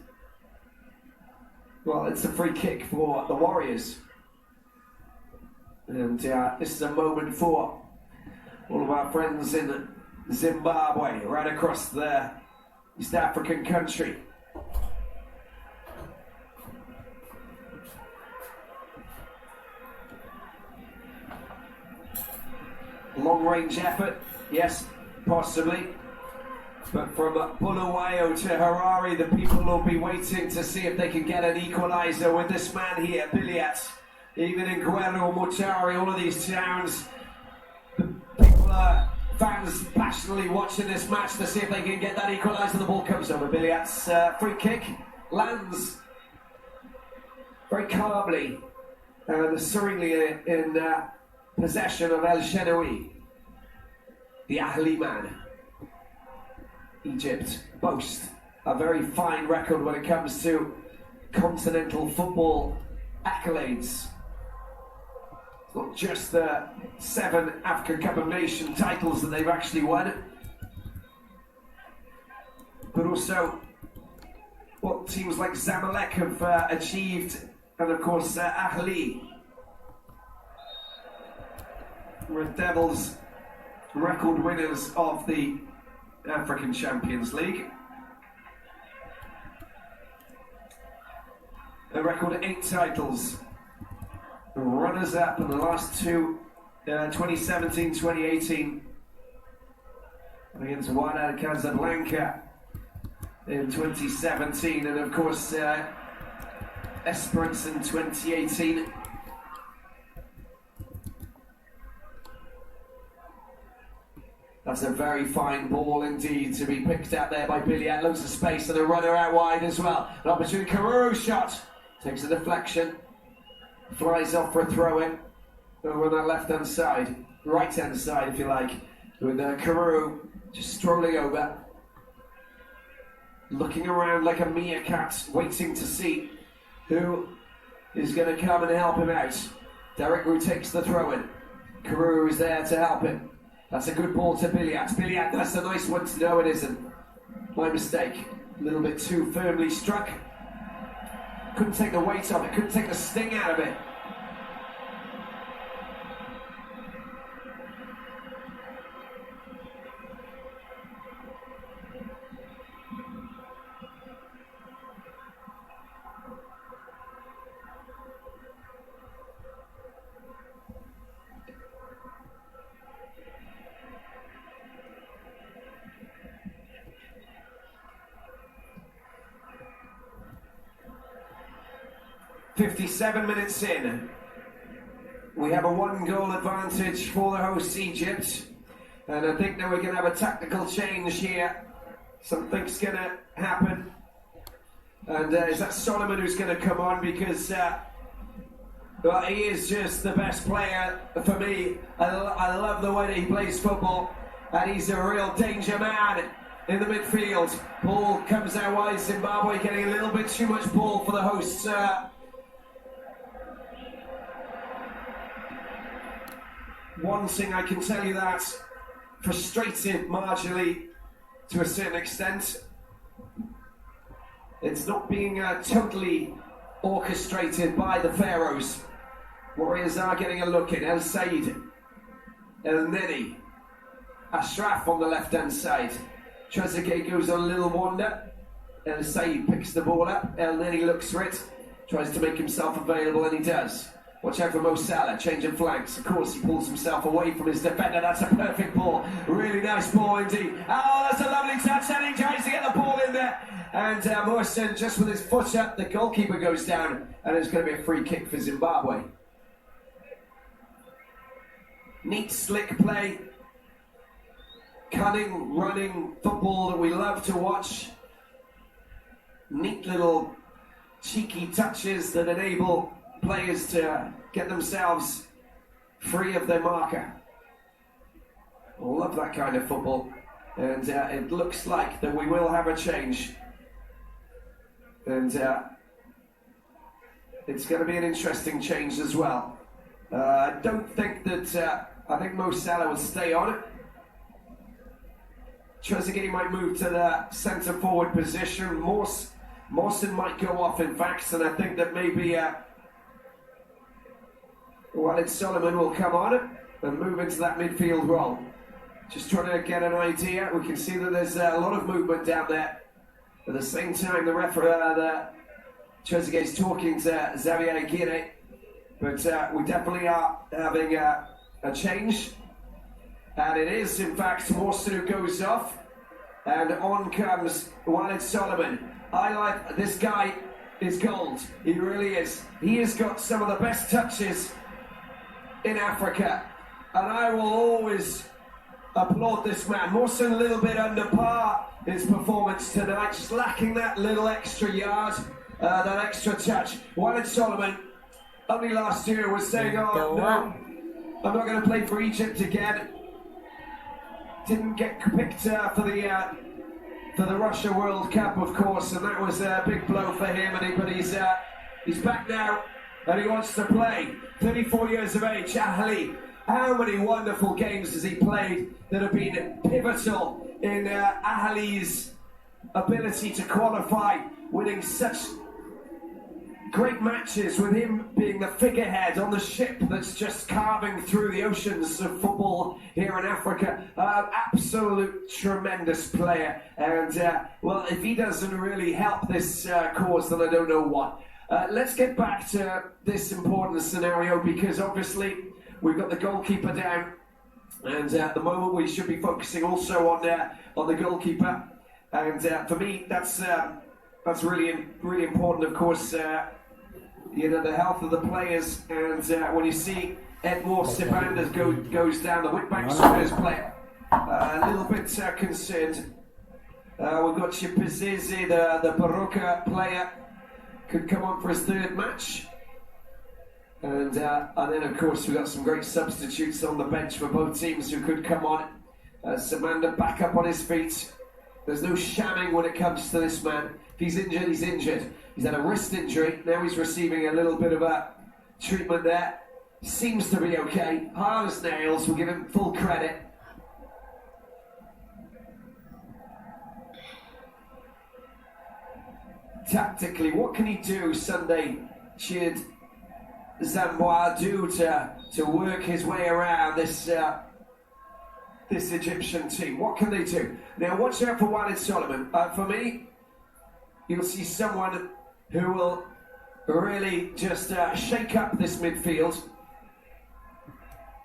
Well, it's a free kick for the Warriors. And this is a moment for all of our friends in Zimbabwe, right across the East African country. Long-range effort, yes, possibly. But from Bulawayo to Harare, the people will be waiting to see if they can get an equaliser with this man here, Biliat. Even in Guero, Mutari, all of these towns, the people are fans passionately watching this match to see if they can get that equaliser. The ball comes over. Biliat's free kick lands very calmly and serenely in possession of El Shenawi, the Ahli man. Egypt boast a very fine record when it comes to continental football accolades. It's not just the 7 African Cup of Nations titles that they've actually won, but also what teams like Zamalek have achieved, and of course Ahli. Red Devils, record winners of the African Champions League. A record 8 titles. Runners-up in the last 2, 2017-2018 against Wydad Casablanca in 2017, and of course Esperance in 2018. That's a very fine ball indeed to be picked out there by Biliat. Loads of space and a runner out wide as well. An opportunity, Karuru shot. Takes a deflection. Flies off for a throw-in. Over on that left-hand side. Right-hand side, if you like. With Karuru just strolling over. Looking around like a meerkat, waiting to see who is going to come and help him out. Derek Roux takes the throw-in. Karuru is there to help him. That's a good ball to Biliat. Biliat, that's a nice one to know it isn't. My mistake. A little bit too firmly struck. Couldn't take the weight of it, couldn't take the sting out of it. "57 minutes in, we have a 1-goal advantage for the hosts Egypt, and I think that we're going to have a tactical change here. Something's going to happen, and is that Solomon who's going to come on, because well, he is just the best player for me. I love the way that he plays football, and he's a real danger man in the midfield. Ball comes out wide. Zimbabwe getting a little bit too much ball for the hosts. One thing I can tell you that frustrated marginally to a certain extent. It's not being totally orchestrated by the Pharaohs. Warriors are getting a look in. El Said, El Neni, Ashraf on the left hand side. Trezeguet goes on a little wander. El Said picks the ball up. El Neni looks for it, tries to make himself available, and he does. Watch out for Mo Salah, changing flanks. Of course, he pulls himself away from his defender. That's a perfect ball. Really nice ball indeed. Oh, that's a lovely touch, and he tries to get the ball in there. And Morrison, just with his foot up, the goalkeeper goes down, and it's going to be a free kick for Zimbabwe. Neat, slick play. Cunning, running football that we love to watch. Neat little cheeky touches that enable players to get themselves free of their marker. Love that kind of football, and it looks like that we will have a change, and it's going to be an interesting change as well. I don't think that I think Mo Salah will stay on it. Trezeguet might move to the centre forward position. Morse Mawson might go off, in fact, and I think that maybe Walid Solomon will come on and move into that midfield role. Just trying to get an idea. We can see that there's a lot of movement down there. At the same time, the Trezeguet is talking to Xavier Aguirre, but we definitely are having a change. And it is, in fact, Mawson who goes off, and on comes Walid Solomon. I like this guy. Is gold. He really is. He has got some of the best touches in Africa, and I will always applaud this man. Mawson a little bit under par his performance tonight, just lacking that little extra yard, that extra touch. Walid Solomon only last year was saying, "Oh no, I'm not going to play for Egypt again." Didn't get picked for the Russia World Cup, of course, and that was a big blow for him. But he's back now, and he wants to play. 34 years of age, Ahly. How many wonderful games has he played that have been pivotal in Ahly's ability to qualify, winning such great matches, with him being the figurehead on the ship that's just carving through the oceans of football here in Africa. Absolute tremendous player, and well, if he doesn't really help this cause, then I don't know what. Let's get back to this important scenario, because obviously we've got the goalkeeper down, and at the moment we should be focusing also on the goalkeeper. And for me, that's really important, of course. You know, the health of the players, and when you see Edmore Sibanda goes down, the Whitbank Spurs player, a little bit concerned. We've got Chipizizi, the Baroka player, could come on for his third match. And then, of course, we've got some great substitutes on the bench for both teams who could come on. Sibanda back up on his feet. There's no shamming when it comes to this man. If he's injured, he's injured. He's had a wrist injury. Now he's receiving a little bit of a treatment there. Seems to be okay. Hard as nails. We'll give him full credit. Tactically, what can he do Sunday? Should Zimbabwe do to work his way around this Egyptian team? What can they do? Now, watch out for Walid Solomon. For me, you'll see someone who will really just shake up this midfield.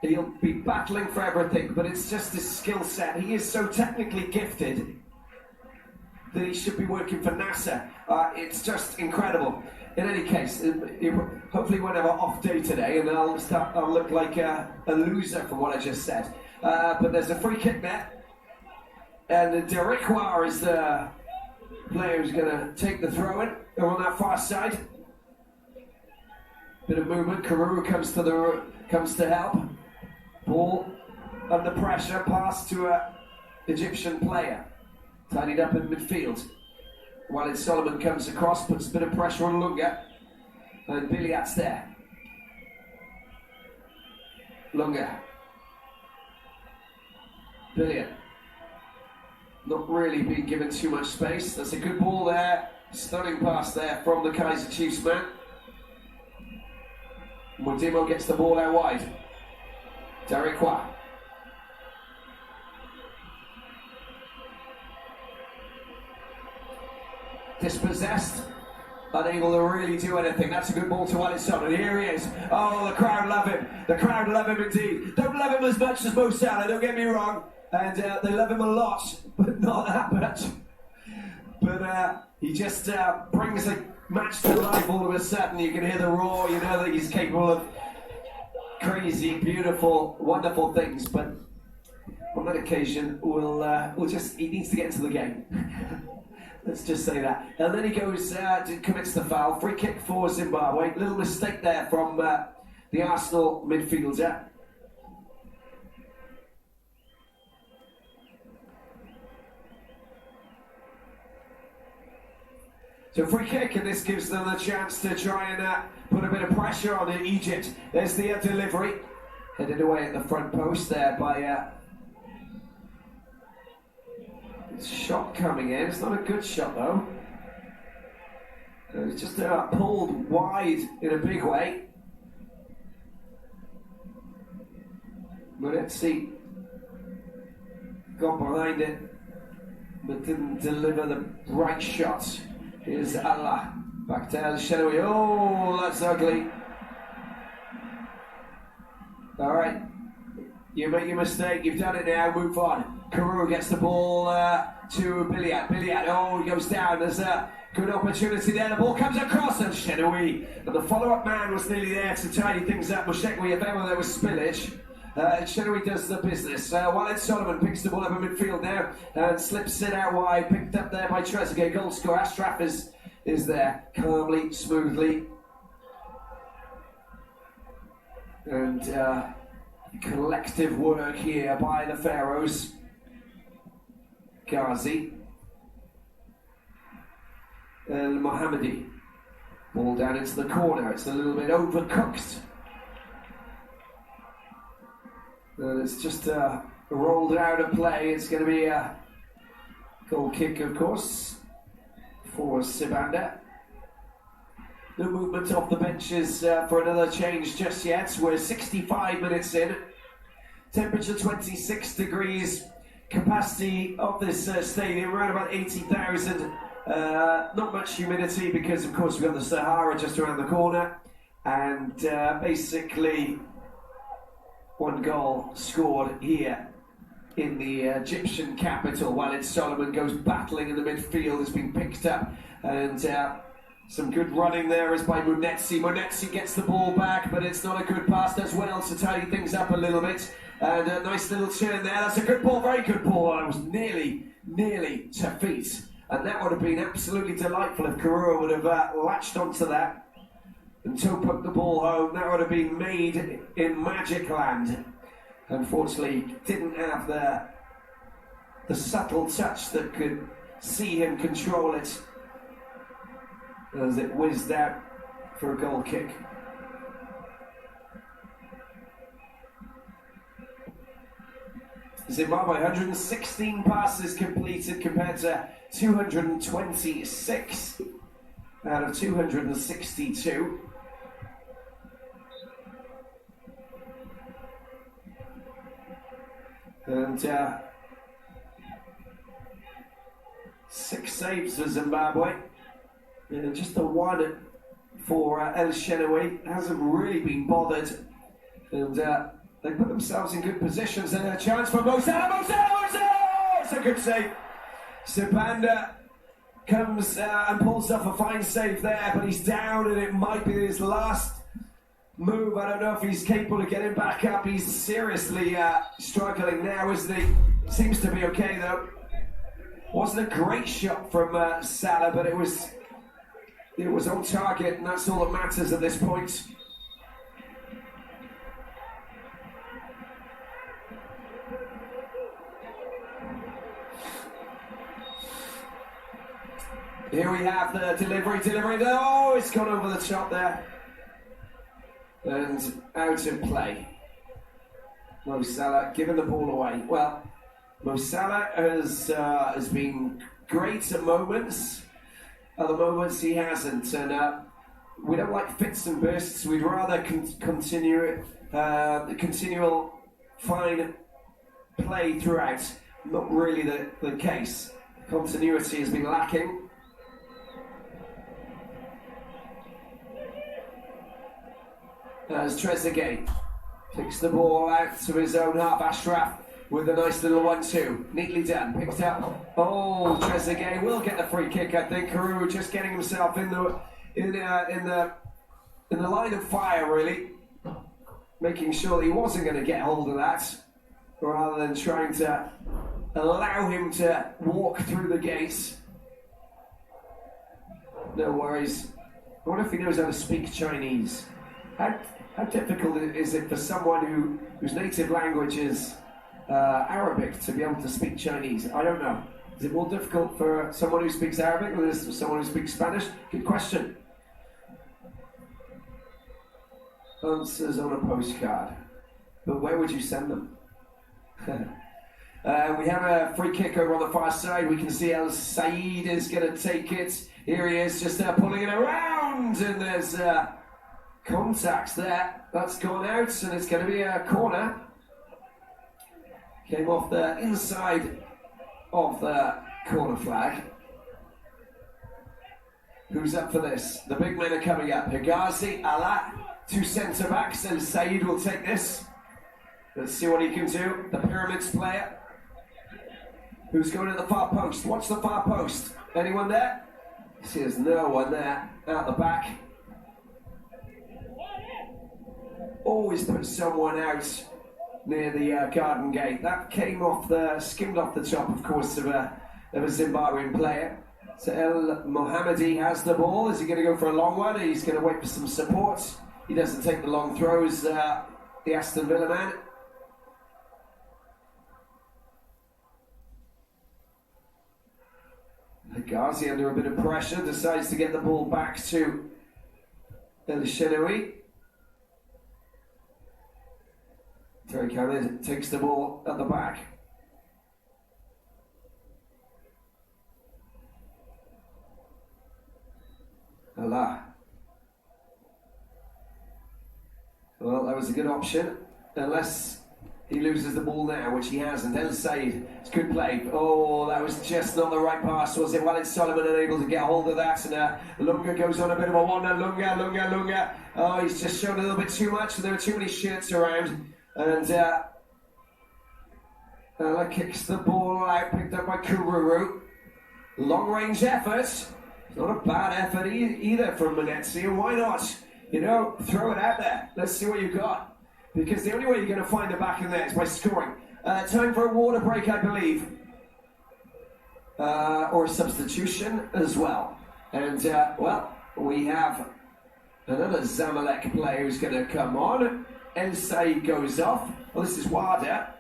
He'll be battling for everything, but it's just his skill set. He is so technically gifted that he should be working for NASA. It's just incredible. In any case, hopefully he won't have an off day today, and I'll look like a loser from what I just said. But there's a free kick there, and Derikwa is the player who's going to take the throw-in on that far side. Bit of movement. Karuru comes to help. Ball under pressure, pass to a Egyptian player, tidied up in midfield. Walid Solomon comes across, puts a bit of pressure on Lunga, and Biliat's there. Lunga. Biliat. Not really being given too much space. That's a good ball there. Stunning pass there from the Kaiser Chiefs man. Mudimo gets the ball out wide. Derikwa. Dispossessed, unable to really do anything. That's a good ball to Walid Solomon. Here he is. Oh, the crowd love him. The crowd love him indeed. Don't love him as much as Mo Salah, don't get me wrong. And they love him a lot, but not that much. But he just brings a match to life all of a sudden. You can hear the roar, you know that he's capable of crazy, beautiful, wonderful things. But on that occasion, he needs to get into the game. Let's just say that. And then he goes, commits the foul. Free kick for Zimbabwe. Little mistake there from the Arsenal midfielder. So free kick, and this gives them the chance to try and put a bit of pressure on Egypt. There's the delivery. Headed away at the front post there by... shot coming in. It's not a good shot though. It's just pulled wide in a big way. But let's see. Got behind it, but didn't deliver the right shot. Here's Allah. Back to El Shenawy. Oh, that's ugly. Alright. You make your mistake, you've done it now, move on. Karou gets the ball to Billiat. Billiat, oh, he goes down. There's a good opportunity there. The ball comes across El Shenawy. And the follow-up man was nearly there to tidy things up. Mushekwi, if ever there was spillage. Shenawy does the business. Walid Solomon picks the ball up in midfield there and slips it out wide. Picked up there by Trezeguet. Goal scorer. Ashraf is there calmly, smoothly. And collective work here by the Pharaohs. Ghazi. El Mohammadi. Ball down into the corner. It's a little bit overcooked. It's just rolled out of play. It's going to be a goal kick, of course, for Sibanda. No movement off the benches for another change just yet. We're 65 minutes in. Temperature 26 degrees. Capacity of this stadium around about 80,000. Not much humidity because, of course, we've got the Sahara just around the corner. And basically, one goal scored here in the Egyptian capital. Walid Solomon goes battling in the midfield, has been picked up, and some good running there is by Munetsi. Munetsi gets the ball back, but it's not a good pass. Does well to tidy things up a little bit, and a nice little turn there. That's a good ball, very good ball. It was nearly to feet, and that would have been absolutely delightful if Karou would have latched onto that and took the ball home. That would have been made in Magic Land. Unfortunately, didn't have the subtle touch that could see him control it as it whizzed out for a goal kick. Zimbabwe, 116 passes completed compared to 226 out of 262. And 6 saves for Zimbabwe. Just the one for El Shenawy. Hasn't really been bothered. And they put themselves in good positions. And a chance for Mo Salah. Mo Salah! It's a good save. Sibanda comes and pulls off a fine save there, but he's down, and it might be his last move. I don't know if he's capable of getting back up. He's seriously struggling now, isn't he? Seems to be okay though. Wasn't a great shot from Salah, but it was on target, and that's all that matters at this point. Here we have the delivery. Oh, it's gone over the top there. And out of play. Mo Salah giving the ball away. Well, Mo Salah has been great at moments. Other moments he hasn't. And we don't like fits and bursts. We'd rather continue the continual fine play throughout. Not really the case. Continuity has been lacking. As Trezeguet picks the ball out to his own half. Ashraf with a nice little 1-2. Neatly done. Picked up. Oh, Trezeguet will get the free kick, I think. Karou just getting himself in the line of fire, really. Making sure that he wasn't going to get hold of that, rather than trying to allow him to walk through the gates. No worries. I wonder if he knows how to speak Chinese. How difficult is it for someone whose native language is Arabic to be able to speak Chinese? I don't know. Is it more difficult for someone who speaks Arabic than someone who speaks Spanish? Good question. Answers on a postcard. But where would you send them? We have a free kick over on the far side. We can see El Said is going to take it. Here he is, just pulling it around, and there's contact there. That's gone out, and it's going to be a corner. Came off the inside of the corner flag. Who's up for this? The big men are coming up. Higazi, Ala, two centre backs, and Said will take this. Let's see what he can do. The Pyramids player. Who's going to the far post? Watch the far post. Anyone there? See, there's no one there. Out the back. Always put someone out near the garden gate. That came off skimmed off the top, of course, of a Zimbabwean player. So El Mohammadi has the ball. Is he going to go for a long one? He's going to wait for some support. He doesn't take the long throws, the Aston Villa man. Higazi under a bit of pressure, decides to get the ball back to El Shenawi. Terry Khalid takes the ball at the back. Allah. Well, that was a good option, unless he loses the ball now, which he hasn't. El Said, it's good play. Oh, that was just not the right pass, was it? Walid Solomon unable to get hold of that, and Lunga goes on a bit of a wander. Lunga. Oh, he's just shown a little bit too much. There were too many shirts around, and Allah kicks the ball out, picked up by Kururu. Long-range effort. It's not a bad effort either from Manetsi, and why not? You know, throw it out there. Let's see what you've got. Because the only way you're going to find the back in there is by scoring. Time for a water break, I believe. Or a substitution as well. And, well, we have another Zamalek player who's going to come on. El Said goes off. Well, this is Wada.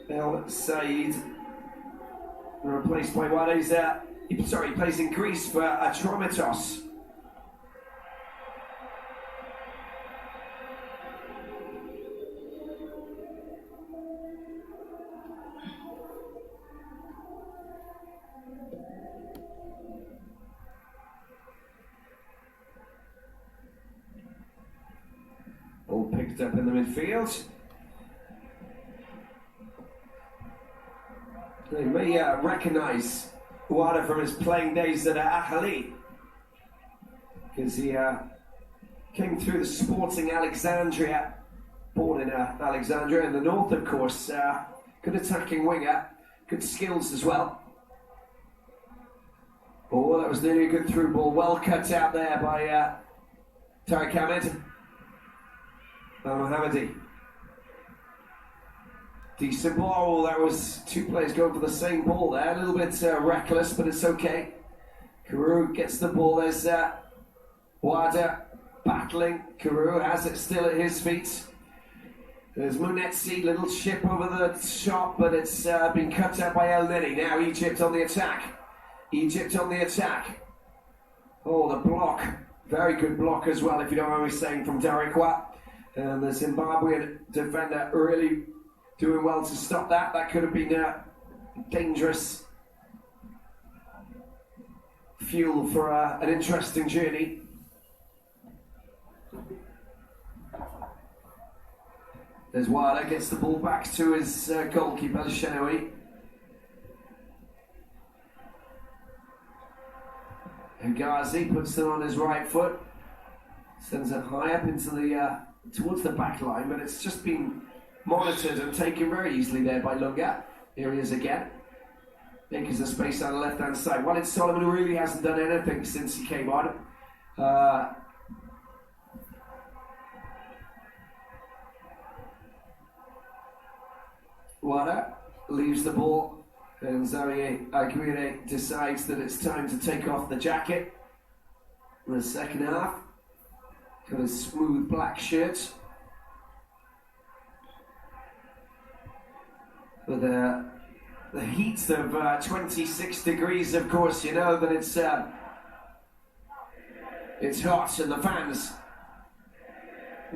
El Said replaced by Wada. He plays in Greece for Atromitos. All picked up in the midfield. They may recognise Wada from his playing days at Ahali, because he came through the Sporting Alexandria, born in Alexandria in the north, of course. Good attacking winger, good skills as well. Oh, that was nearly a good through ball, well cut out there by Tariq Ahmed. Mohammadi. Decent ball. That was two players going for the same ball there. A little bit reckless, but it's okay. Karou gets the ball. There's Wada battling. Karou has it still at his feet. There's Munetsi, little chip over the top, but it's been cut out by El Neni. Now Egypt on the attack. Oh, the block. Very good block as well, if you don't know what I'm saying, from Darikwa. And the Zimbabwean defender really doing well to stop that. That could have been dangerous fuel for an interesting journey. There's Wada, gets the ball back to his goalkeeper, Shenawi. Higazi puts it on his right foot, sends it high up into the towards the back line, but it's just been monitored and taken very easily there by Lunga. Here he is again. Making the space on the left-hand side. Walid Solomon really hasn't done anything since he came on. Wada leaves the ball, and Zaire Aguirre decides that it's time to take off the jacket in the second half. Got a smooth black shirt with the heat of 26 degrees, of course. You know that it's hot, and the fans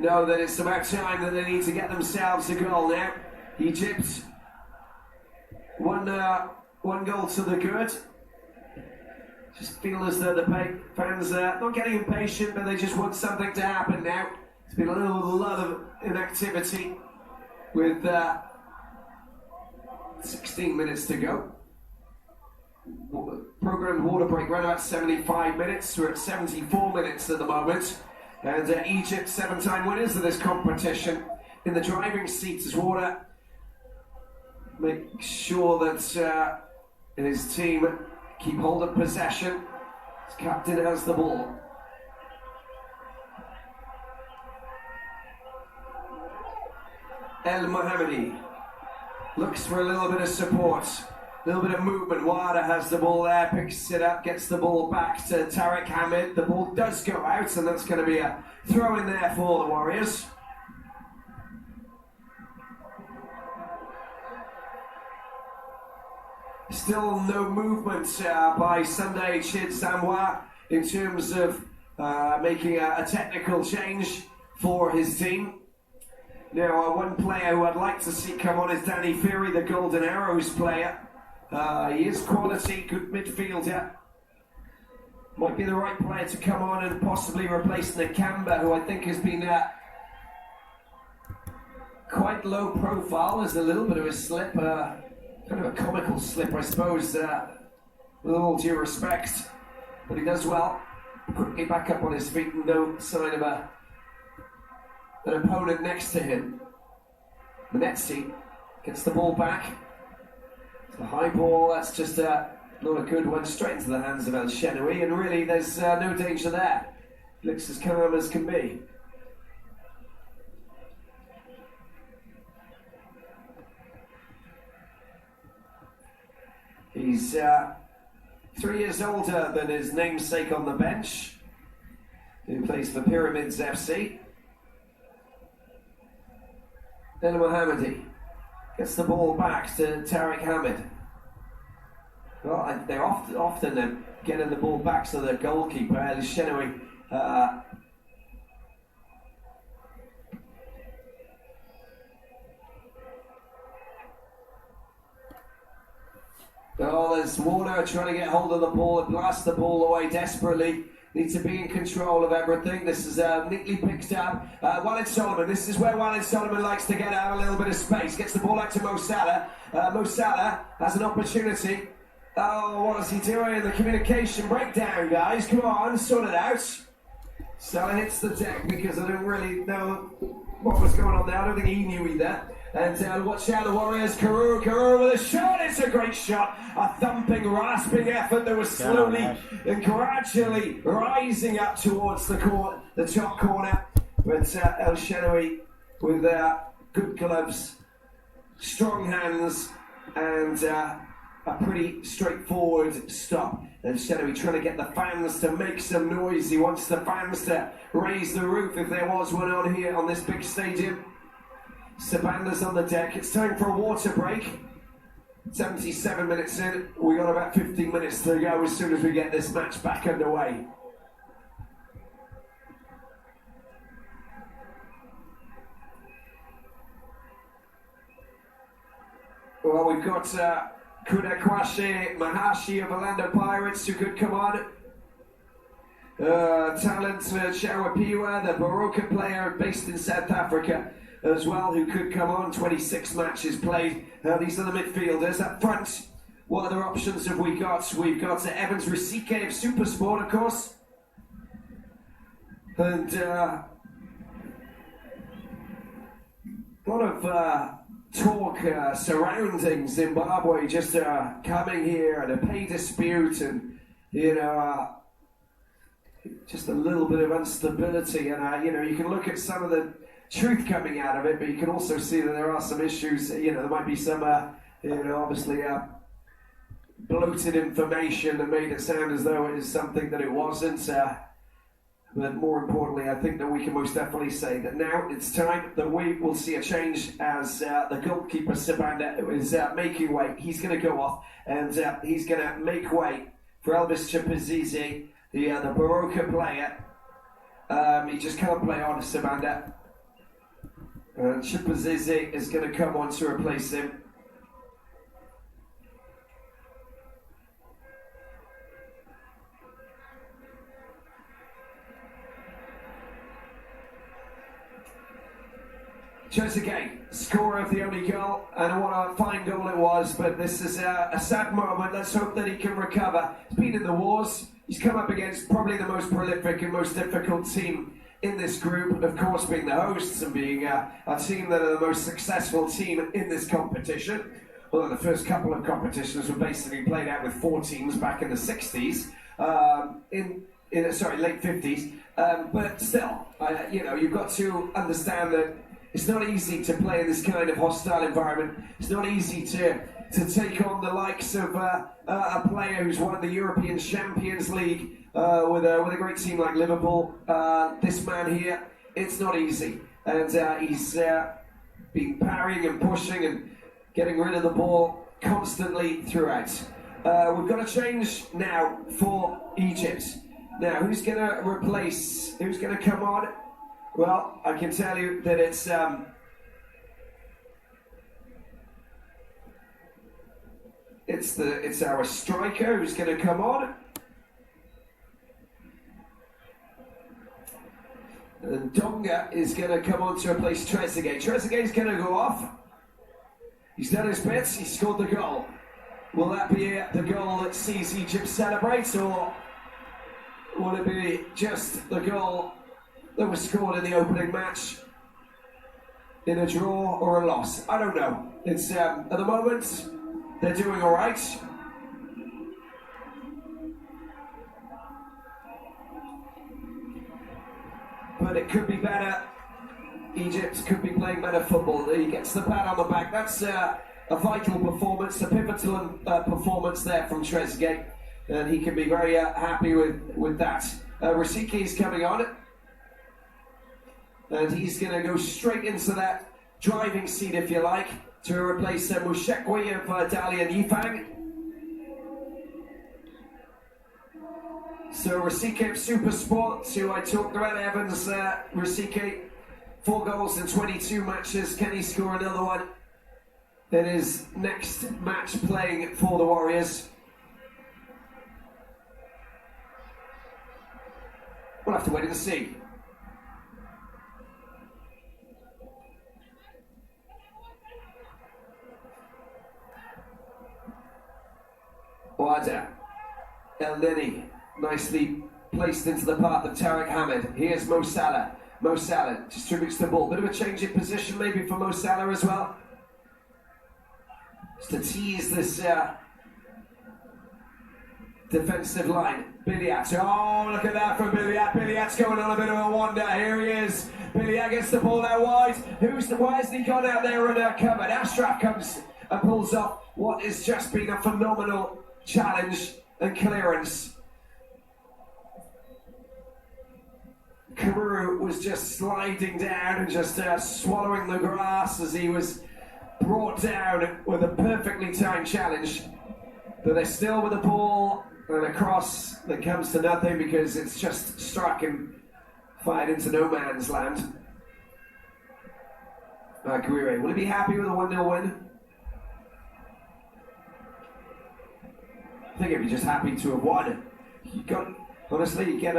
know that it's about time that they need to get themselves a goal now. Egypt, one goal to the good. Just feel as though the fans are not getting impatient, but they just want something to happen now. It's been a lot of inactivity with 16 minutes to go. Programmed water break around about 75 minutes. We're at 74 minutes at the moment. And Egypt, 7-time winners of this competition, in the driving seat as water. Make sure that his team keep hold of possession. His captain has the ball. El Mohammadi looks for a little bit of support, a little bit of movement. Wada has the ball there, picks it up, gets the ball back to Tariq Hamid. The ball does go out, and that's going to be a throw in there for the Warriors. Still no movement by Sunday Chid Zamwa in terms of making a technical change for his team. Now, one player who I'd like to see come on is Danny Fury, the Golden Arrows player. He is quality, good midfielder. Might be the right player to come on and possibly replace Nakamba, who I think has been quite low profile. There's a little bit of a slip, kind of a comical slip, I suppose, with all due respect. But he does well. Quickly back up on his feet, no sign of an opponent next to him. Manetzi gets the ball back. It's a high ball, that's just not a good one, straight into the hands of El Shenawi, and really there's no danger there. Looks as calm as can be. He's 3 years older than his namesake on the bench, who plays for Pyramids FC. El Mohammadi gets the ball back to Tariq Hamid. Well, they're often getting the ball back to the goalkeeper, El Shenawi. There's Warner trying to get hold of the ball and blast the ball away desperately. Need to be in control of everything. This is neatly picked up. Walid Solomon, this is where Walid Solomon likes to get out a little bit of space. Gets the ball out to Mo Salah. Mo Salah has an opportunity. Oh, what is he doing? The communication breakdown, guys. Come on, sort it out. Salah hits the deck because I don't really know what was going on there. I don't think he knew either. And watch out, the Warriors. Karur with a shot. It's a great shot. A thumping, rasping effort that was slowly and gradually rising up towards the top corner. But El Shenawi with good gloves, strong hands, and a pretty straightforward stop. El Shenawi trying to get the fans to make some noise. He wants the fans to raise the roof if there was one on here on this big stadium. Sabanda's on the deck. It's time for a water break. 77 minutes in. We got about 15 minutes to go as soon as we get this match back underway. Well, we've got Kudakwashe Mahashi of Orlando Pirates who could come on. Talent Chawapiwa, the Baroka player based in South Africa as well, who could come on. 26 matches played. These are the midfielders. Up front, what other options have we got? We've got Evans Risike of Supersport, of course. And a lot of talk surrounding Zimbabwe just coming here and a pay dispute and, just a little bit of instability. And, you can look at some of the truth coming out of it, but you can also see that there are some issues. There might be some, obviously bloated information that made it sound as though it is something that it wasn't. But more importantly, I think that we can most definitely say that now it's time that we will see a change as the goalkeeper Sabanda is making way. He's going to go off and he's going to make way for Elvis Chipazizi, the Baroka player. He just can't play on Sabanda. And Chipazizi is going to come on to replace him. Trezeguet, scorer of the only goal, and what a fine goal it was, but this is a sad moment. Let's hope that he can recover. He's been in the wars, he's come up against probably the most prolific and most difficult team in this group, of course being the hosts and being a team that are the most successful team in this competition. Although the first couple of competitions were basically played out with 4 teams back in the 60s, late 50s, but still, you've got to understand that it's not easy to play in this kind of hostile environment. It's not easy to take on the likes of a player who's won the European Champions League with a great team like Liverpool. This man here, it's not easy. And he's been parrying and pushing and getting rid of the ball constantly throughout. We've got a change now for Egypt. Now, who's going to replace, who's going to come on? Well, I can tell you that it's our striker who's going to come on, and Donga is going to come on to replace Trezeguet. Trezeguet's going to go off. He's done his bits. He scored the goal. Will that be the goal that sees Egypt celebrate, or will it be just the goal that was scored in the opening match in a draw or a loss? I don't know. It's at the moment they're doing all right. But it could be better. Egypt could be playing better football. He gets the pat on the back. That's a vital performance, a pivotal performance there from Trezeguet, and he can be very happy with that. Rosicky is coming on, and he's going to go straight into that driving seat, if you like, to replace Mushekwi of Dali and Yifang. So Rosicky of Super Sports, who I talked about, Evans, Rosicky, 4 goals in 22 matches. Can he score another one in his next match playing for the Warriors? We'll have to wait and see. Wada, El Neni, nicely placed into the path of Tariq Hamid. Here's Mo Salah. Mo Salah distributes the ball. Bit of a change in position maybe for Mo Salah as well. Just to tease this defensive line. Biliat. Oh, look at that from Biliat. Biliat's going on a bit of a wander. Here he is. Biliat gets the ball out wide. Why hasn't he gone out there and covered? Ashraf comes and pulls off what has just been a phenomenal challenge and clearance. Karuru was just sliding down and just swallowing the grass as he was brought down with a perfectly timed challenge. But they're still with the ball, and a cross that comes to nothing because it's just struck and fired into no man's land. Aguirre, will he be happy with a 1-0 win? I think he'd be just happy to have won. Honestly, you get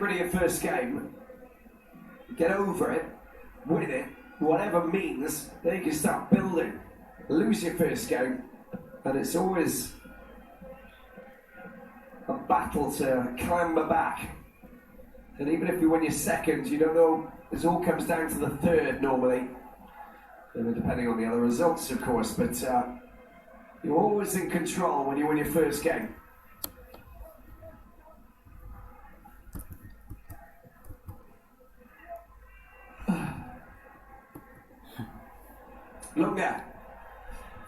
rid of your first game, get over it, win it, whatever means, then you can start building. Lose your first game, and it's always a battle to clamber back. And even if you win your second, you don't know, it all comes down to the third normally, depending on the other results, of course, but you're always in control when you win your first game. Lunga,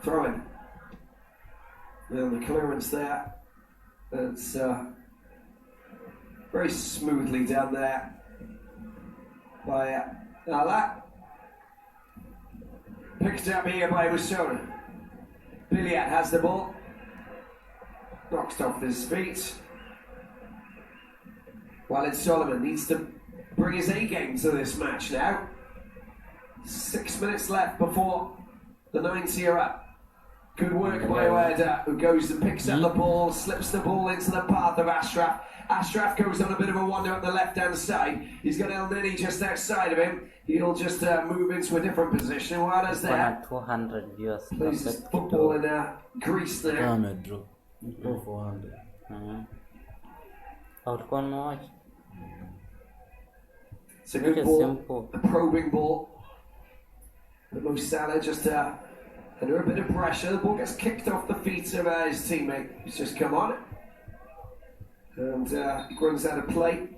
throwing. And the clearance there. It's very smoothly done there by Ala. Picked up here by Musona. Biliat has the ball. Knocked off his feet. Walid Solomon needs to bring his A game to this match now. 6 minutes left before the 90 are up. Good work by Werder, who goes and picks up the ball, slips the ball into the path of Ashraf. Ashraf goes on a bit of a wander up the left-hand side. He's got El Neni just outside of him. He'll just move into a different position. Werder's there. 200 viewers. Plays his football in Greece there. 400 bro. Go 400. It's a good Look at ball, Simple. a probing ball. But Mo Salah just under a bit of pressure. The ball gets kicked off the feet of his teammate. He's just come on. And he runs out of play.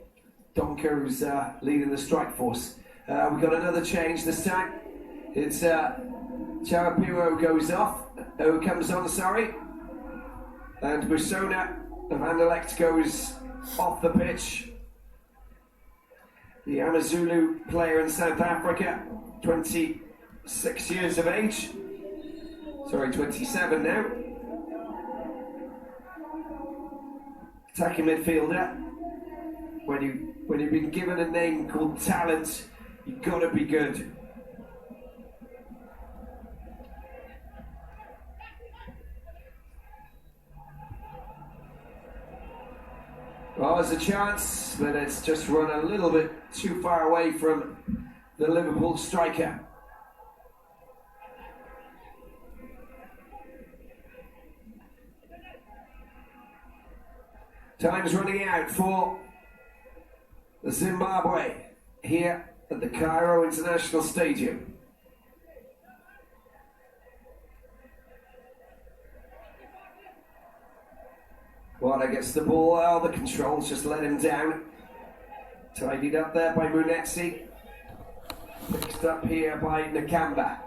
Donker, who's leading the strike force. We've got another change this time. It's Charapiro goes off. Who comes on, sorry. And Busona of Anderlecht goes off the pitch. The Amazulu player in South Africa, 26 years of age. Sorry, 27 now. Attacking midfielder. When you've been given a name called talent, you've got to be good. Well, there's a chance, but it's just run a little bit too far away from the Liverpool striker. Time's running out for Zimbabwe here at the Cairo International Stadium. Wada gets the ball, the controls just let him down. Tidied up there by Munetsi. Fixed up here by Nakamba.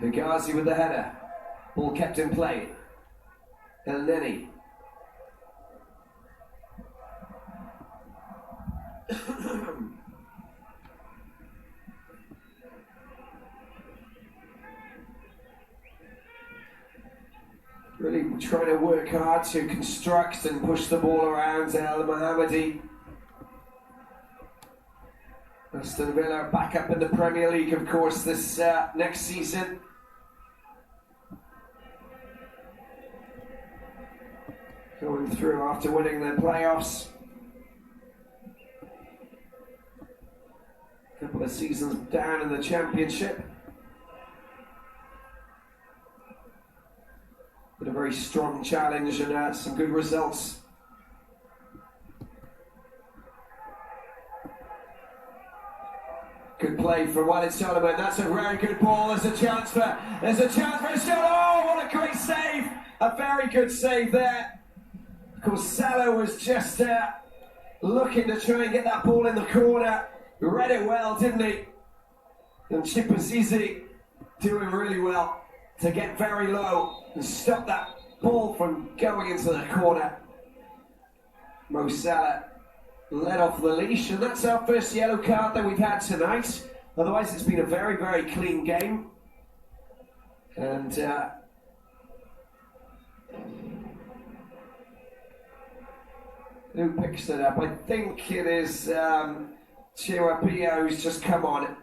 Higazi with the header. Ball kept in play. El Neni. Really trying to work hard to construct and push the ball around. El Mohammadi. Aston Villa back up in the Premier League, of course, this next season. Going through after winning the playoffs. A couple of seasons down in the Championship. But a very strong challenge and some good results. Good play from Walid Solomon. That's a very good ball. There's a chance for Salah. Oh, what a great save! A very good save there. Of course, Salah was just looking to try and get that ball in the corner. Read it well, didn't he? And Chipazizi doing really well to get very low and stop that ball from going into the corner. Mo Salah let off the leash, and that's our first yellow card that we've had tonight. Otherwise, it's been a very, very clean game. And who picks it up? I think it is Chirapia who's just come on.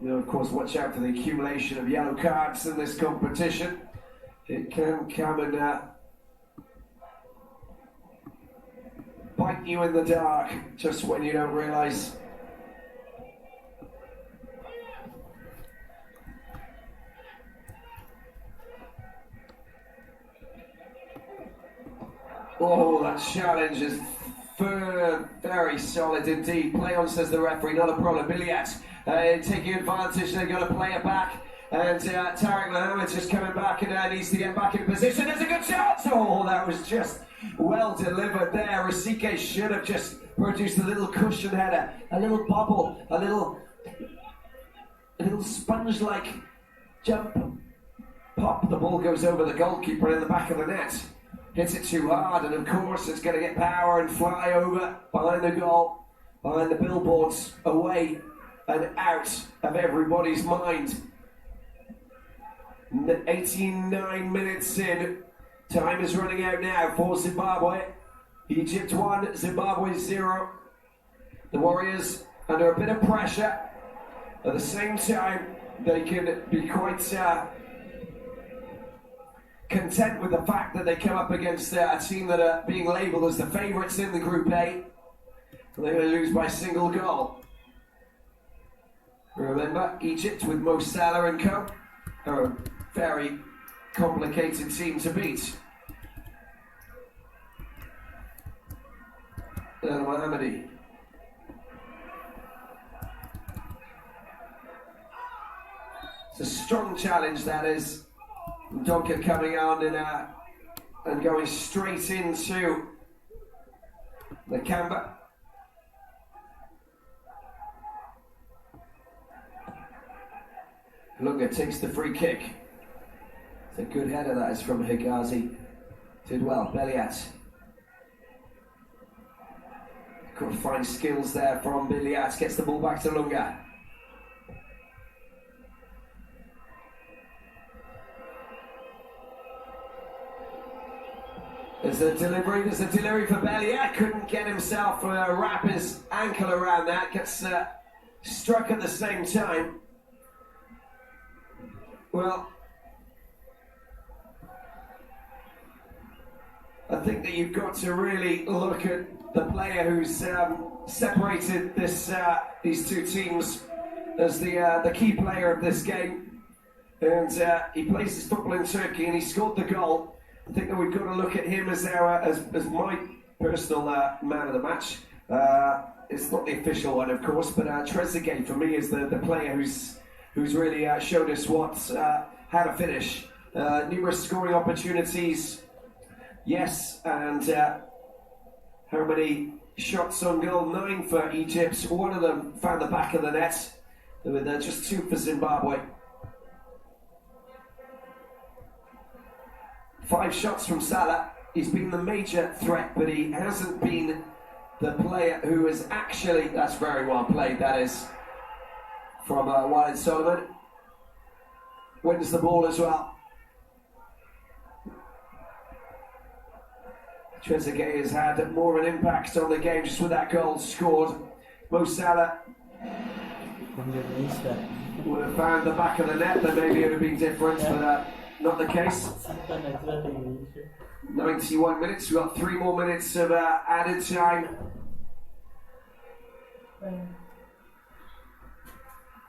You know, of course, watch out for the accumulation of yellow cards in this competition. It can come and bite you in the dark just when you don't realise. Oh, that challenge is very solid indeed. Play on, says the referee, not a problem. Biliat taking advantage, they've got to play it back. And Tariq Mohammed just coming back and needs to get back in position. There's a good shot! Oh, that was just well delivered there. Rasike should have just produced a little cushion header, a little bobble, a little sponge-like jump. Pop, the ball goes over the goalkeeper in the back of the net. Hits it too hard, and of course it's going to get power and fly over behind the goal, behind the billboards, away and out of everybody's mind. 89 minutes in. Time is running out now for Zimbabwe. Egypt 1, Zimbabwe 0. The Warriors under a bit of pressure. At the same time, they can be quite content with the fact that they come up against a team that are being labelled as the favourites in the Group A. And they're going to lose by a single goal. Remember, Egypt with Mo Salah and co. are a very complicated team to beat. Mohammadi. It's a strong challenge, that is. Duncan coming on and going straight into the Kamba. Lunga takes the free kick. It's a good header, that is, from Higazi. Did well, Beliat. Got fine skills there from Beliat. Gets the ball back to Lunga. There's a delivery for Beliat. Couldn't get himself wrap his ankle around that. Gets struck at the same time. Well, I think that you've got to really look at the player who's separated these two teams as the key player of this game. And he plays his football in Turkey and he scored the goal. I think that we've got to look at him as my personal man of the match. It's not the official one, of course, but Trezeguet for me is the player who's really showed us how to finish. Numerous scoring opportunities, yes, and how many shots on goal? 9 for Egypt. One of them found the back of the net. There were just 2 for Zimbabwe. 5 shots from Salah. He's been the major threat, but he hasn't been the player who has actually... That's very well played, that is, from Walid Solomon. Wins the ball as well. Trezeguet has had more of an impact on the game just with that goal scored. Mo Salah would have found the back of the net, then maybe it would have been different, but not the case. 91 minutes, we've got 3 more minutes of added time.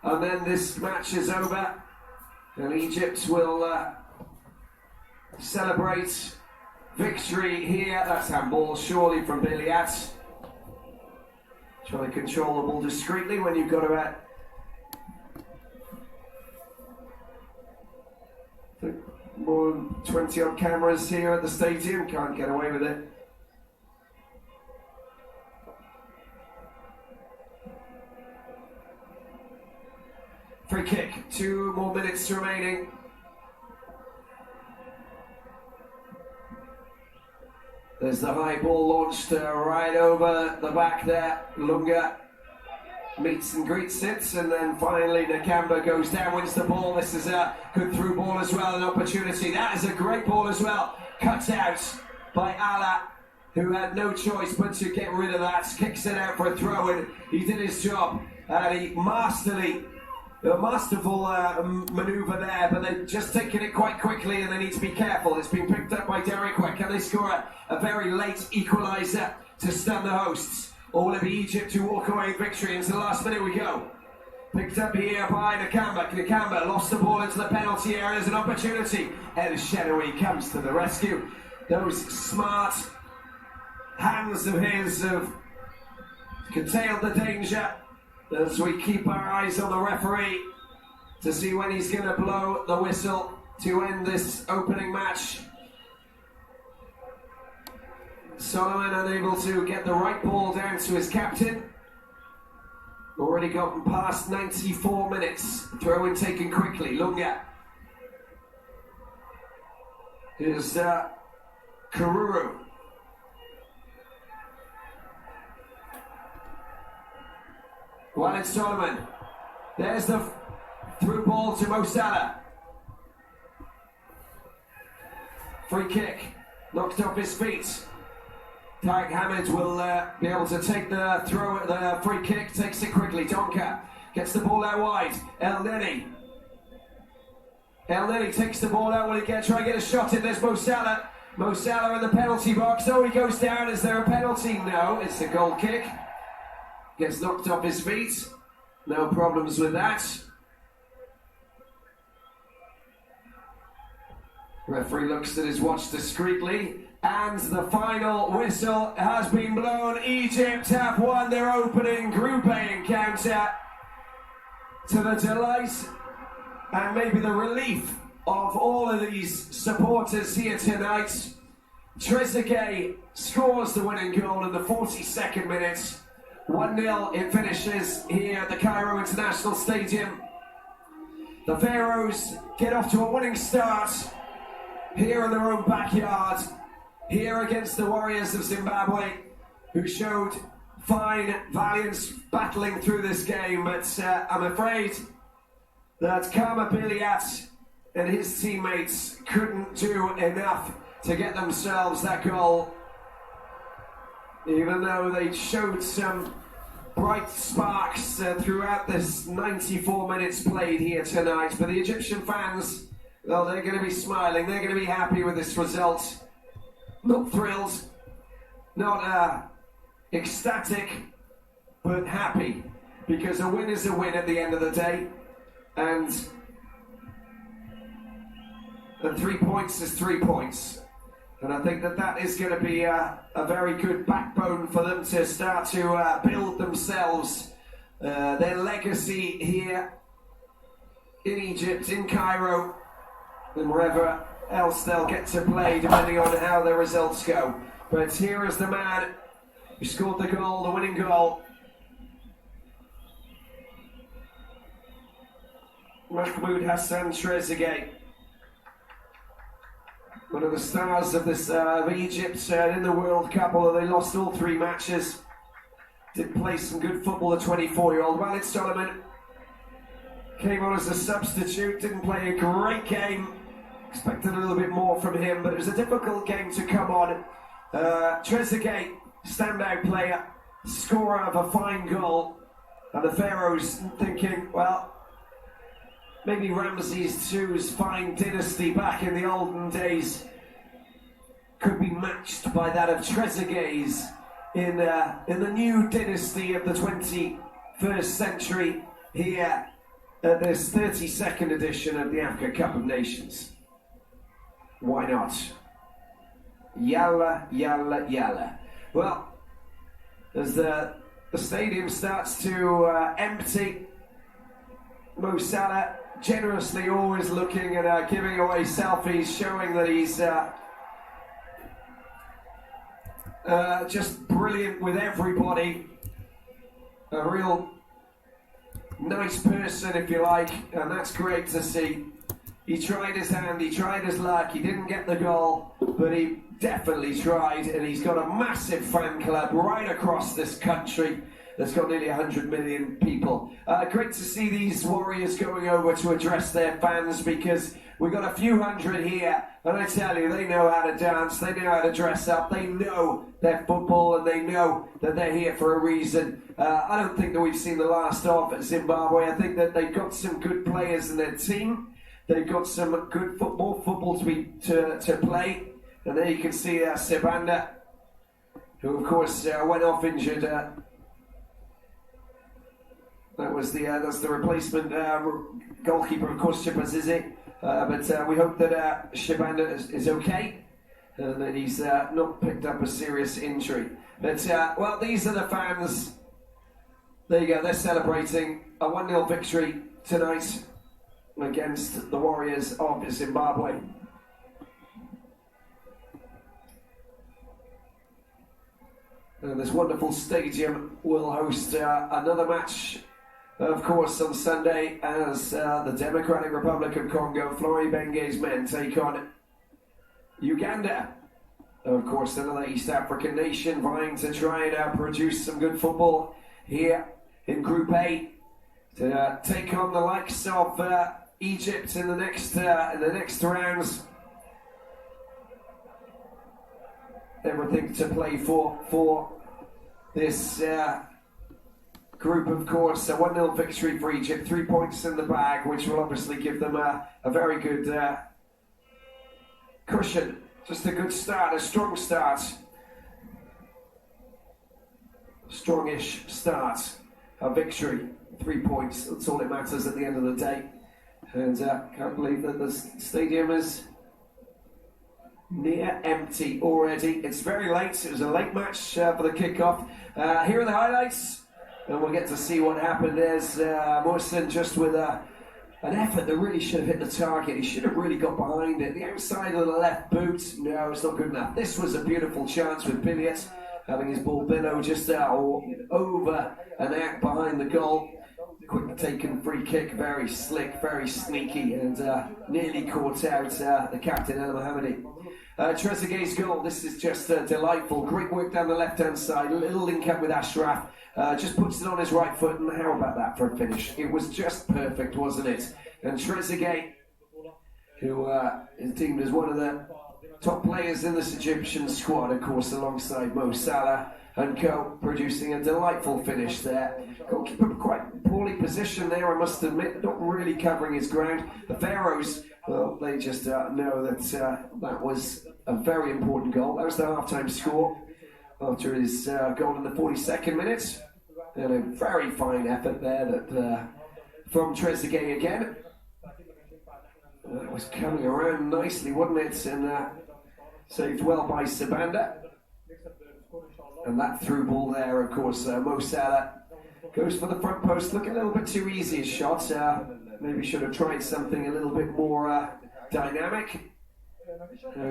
And then this match is over, and Egypt will celebrate victory here. That's handball, surely, from Beliat. Trying to control the ball discreetly when you've got to more than 20 odd cameras here at the stadium, can't get away with it. Free kick, 2 more minutes remaining. There's the high ball launched right over the back there. Lunga meets and greets it, and then finally Nakamba goes down, wins the ball. This is a good through ball as well, an opportunity. That is a great ball as well. Cut out by Allah, who had no choice but to get rid of that. Kicks it out for a throw, and he did his job. And he masterful manoeuvre there, but they've just taken it quite quickly and they need to be careful. It's been picked up by Derek Weck. Can they score a very late equaliser to stun the hosts? Or will it be Egypt who walk away with victory? Into the last minute we go. Picked up here by Nakamba. Nakamba lost the ball into the penalty area. There's an opportunity. El Shenawi comes to the rescue. Those smart hands of his have curtailed the danger as we keep our eyes on the referee to see when he's going to blow the whistle to end this opening match. Solomon unable to get the right ball down to his captain. Already gotten past 94 minutes. Throw in taken quickly. Lunga. Here's Karuru. Walid Solomon. There's the through ball to Mo Salah. Free kick, knocked off his feet. Tariq Hamid will be able to take the free kick, takes it quickly. Donka gets the ball out wide. El Neni takes the ball out. Will he try and get a shot in? There's Mo Salah. Mo Salah in the penalty box. Oh, he goes down. Is there a penalty? No, it's a goal kick. Gets knocked off his feet. No problems with that. Referee looks at his watch discreetly, and the final whistle has been blown. Egypt have won their opening Group A encounter, to the delight and maybe the relief of all of these supporters here tonight. Trezeguet scores the winning goal in the 42nd minute. 1-0 it finishes here at the Cairo International Stadium. The Pharaohs get off to a winning start here in their own backyard, here against the Warriors of Zimbabwe, who showed fine valiance battling through this game, but I'm afraid that Kama Biliat and his teammates couldn't do enough to get themselves that goal, even though they showed some bright sparks throughout this 94 minutes played here tonight. But the Egyptian fans, well, they're going to be smiling, they're going to be happy with this result. Not thrilled, not ecstatic, but happy, because a win is a win at the end of the day, and 3 points is 3 points. And I think that is going to be a very good backbone for them to start to build themselves, their legacy here in Egypt, in Cairo, and wherever else they'll get to play, depending on how their results go. But here is the man who scored the goal, the winning goal. Mahmoud Hassan Trezeguet, one of the stars of this of Egypt in the World Cup, although they lost all 3 matches. Did play some good football, the 24-year-old. Walid Solomon came on as a substitute, didn't play a great game. Expected a little bit more from him, but it was a difficult game to come on. Trezeguet, standout player, scorer of a fine goal, and the Pharaohs thinking, well, maybe Ramses II's fine dynasty back in the olden days could be matched by that of Trezeguet's in the new dynasty of the 21st century here at this 32nd edition of the Africa Cup of Nations. Why not? Yalla, yalla, yalla. Well, as the stadium starts to empty, Mo Salah generously always looking and giving away selfies, showing that he's just brilliant with everybody. A real nice person, if you like, and that's great to see. He tried his hand, he tried his luck, he didn't get the goal, but he definitely tried, and he's got a massive fan club right across this country that's got nearly 100 million people. Great to see these Warriors going over to address their fans, because we've got a few hundred here, and I tell you, they know how to dance, they know how to dress up, they know their football, and they know that they're here for a reason. I don't think that we've seen the last of Zimbabwe. I think that they've got some good players in their team. They've got some good football to play. And there you can see Sebanda, who of course went off injured. That's the replacement goalkeeper, of course, Chipazizi. But we hope that Shibanda is okay and that he's not picked up a serious injury. But well, these are the fans. There you go. They're celebrating a 1-0 victory tonight against the Warriors of Zimbabwe. And this wonderful stadium will host another match, of course, on Sunday, as the Democratic Republic of Congo, Flori Benge's men, take on Uganda. Of course, another East African nation vying to try and produce some good football here in Group A to take on the likes of Egypt in the next rounds. everything to play for this group, of course. A 1-0 victory for Egypt, 3 points in the bag, which will obviously give them a very good cushion. Just a good start, a strong start. Strongish start. A victory, 3 points, that's all that matters at the end of the day. And can't believe that the stadium is near empty already. It's very late, it was a late match for the kickoff. Here are the highlights, and we'll get to see what happened. There's Mohsen just with an effort that really should have hit the target. He should have really got behind it. The outside of the left boot, no, it's not good enough. This was a beautiful chance with Billiot, having his ball below just over and out behind the goal. Quick taken free kick, very slick, very sneaky, and nearly caught out the captain, El Mohammadi. Trezeguet's goal, this is just delightful. Great work down the left-hand side, a little link up with Ashraf. Just puts it on his right foot, and how about that for a finish? It was just perfect, wasn't it? And Trezeguet, who is deemed as one of the top players in this Egyptian squad, of course, alongside Mo Salah and co, producing a delightful finish there. Goalkeeper quite poorly positioned there, I must admit, not really covering his ground. The Pharaohs, well, they just know that that was a very important goal. That was the half-time score after his goal in the 42nd minute. And a very fine effort there that from Trezeguet again. That was coming around nicely, wasn't it? And saved well by Sabanda. And that through ball there, of course, Mo Salah goes for the front post. Looking a little bit too easy a shot. Maybe should have tried something a little bit more dynamic.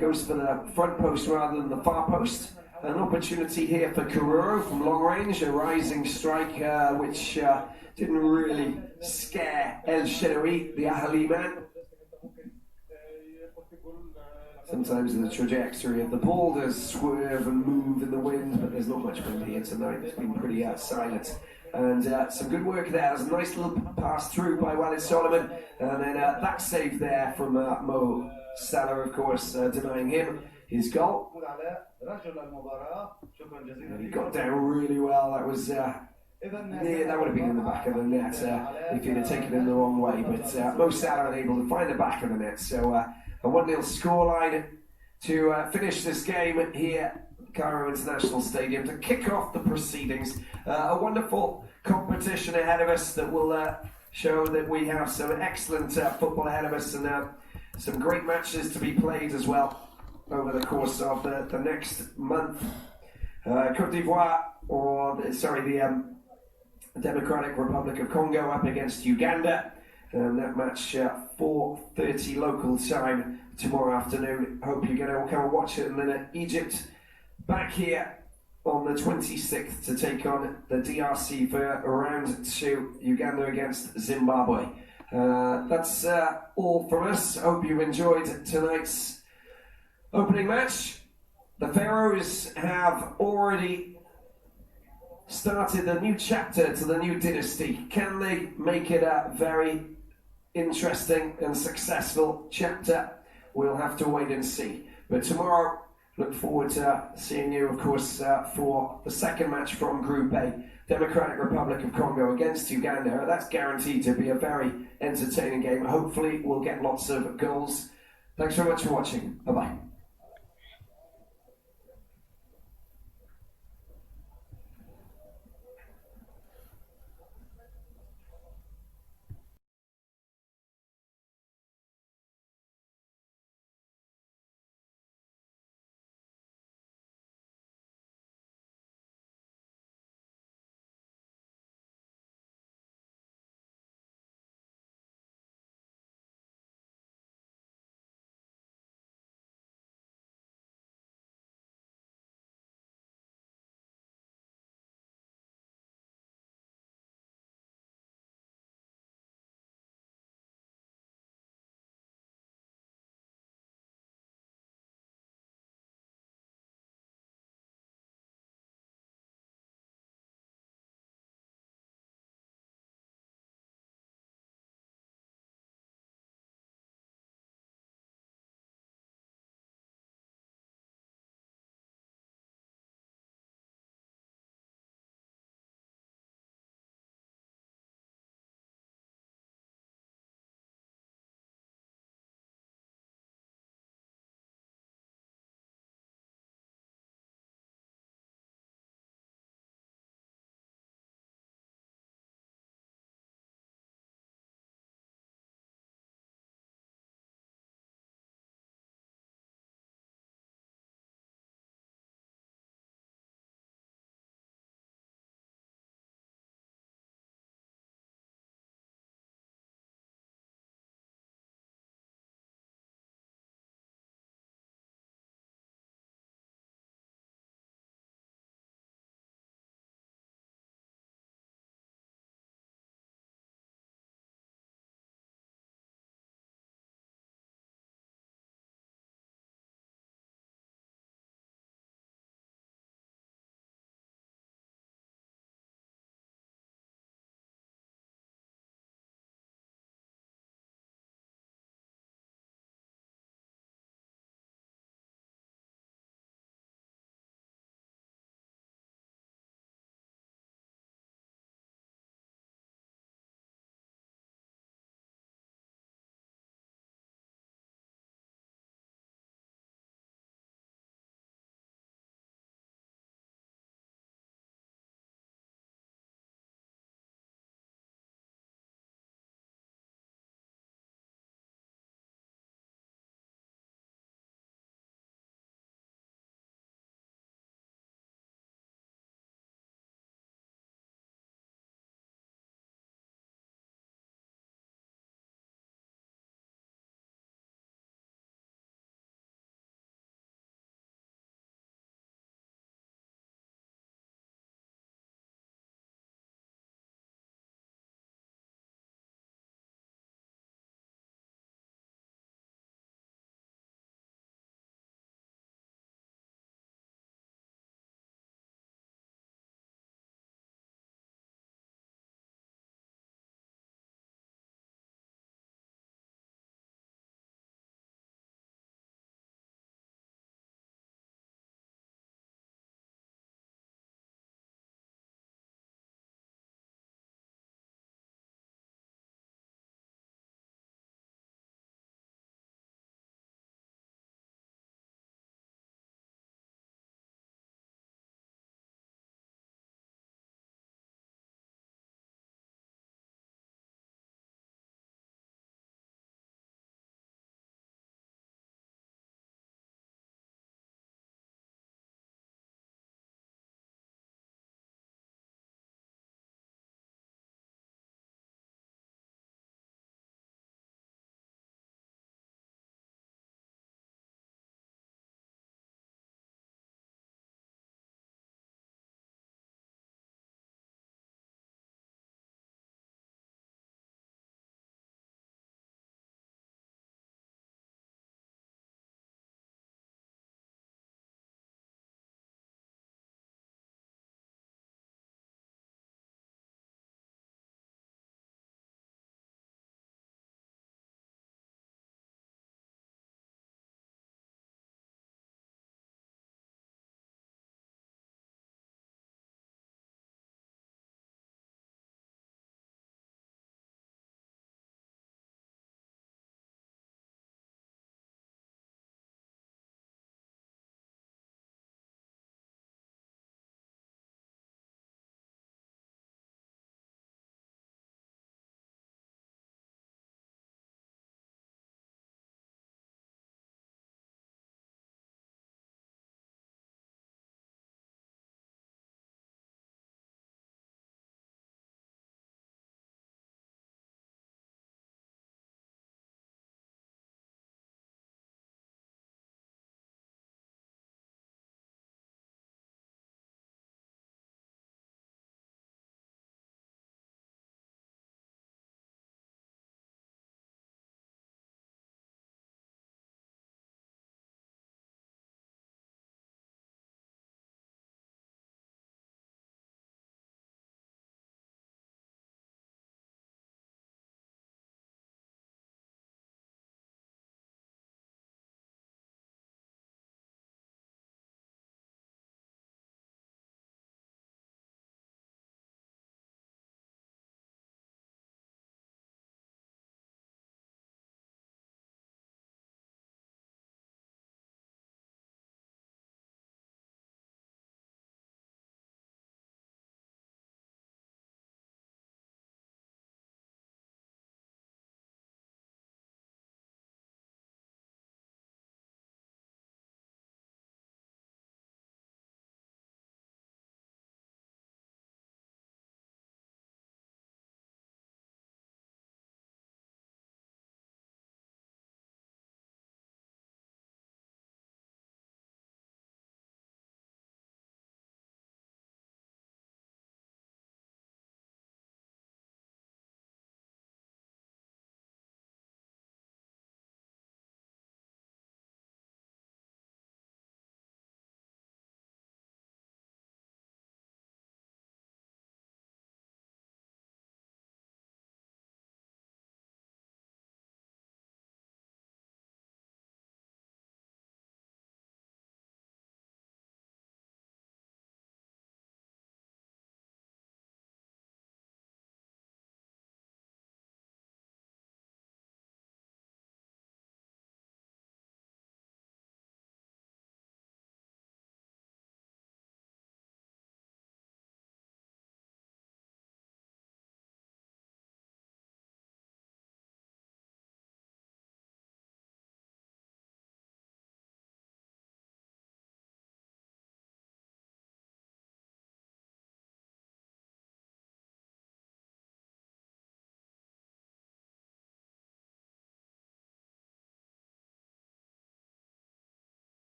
Goes for the front post rather than the far post. An opportunity here for Karuro from long range, a rising strike which didn't really scare El Shenawi, the Ahly man. Sometimes the trajectory of the ball does swerve and move in the wind, but there's not much wind here tonight. It's been pretty silent. And some good work there. There's a nice little pass through by Walid Solomon. And then that save there from Mo Salah, of course, denying him his goal. And he got down really well. That was that would have been in the back of the net if he'd have taken him the wrong way. But Mo Salah unable to find the back of the net. So a 1-0 scoreline to finish this game here at Cairo International Stadium to kick off the proceedings. A wonderful competition ahead of us that will show that we have some excellent football ahead of us, and some great matches to be played as well over the course of the next month. Côte d'Ivoire, the Democratic Republic of Congo up against Uganda. And that match 4:30 local time tomorrow afternoon. Hope you're going to come and watch it. And then Egypt back here on the 26th to take on the DRC for round 2. Uganda against Zimbabwe. That's all from us. Hope you enjoyed tonight's opening match. The Pharaohs have already started a new chapter to the new dynasty. Can they make it a very interesting and successful chapter? We'll have to wait and see. But tomorrow, look forward to seeing you, of course, for the second match from Group A, Democratic Republic of Congo against Uganda. That's guaranteed to be a very entertaining game. Hopefully, we'll get lots of goals. Thanks very much for watching. Bye-bye.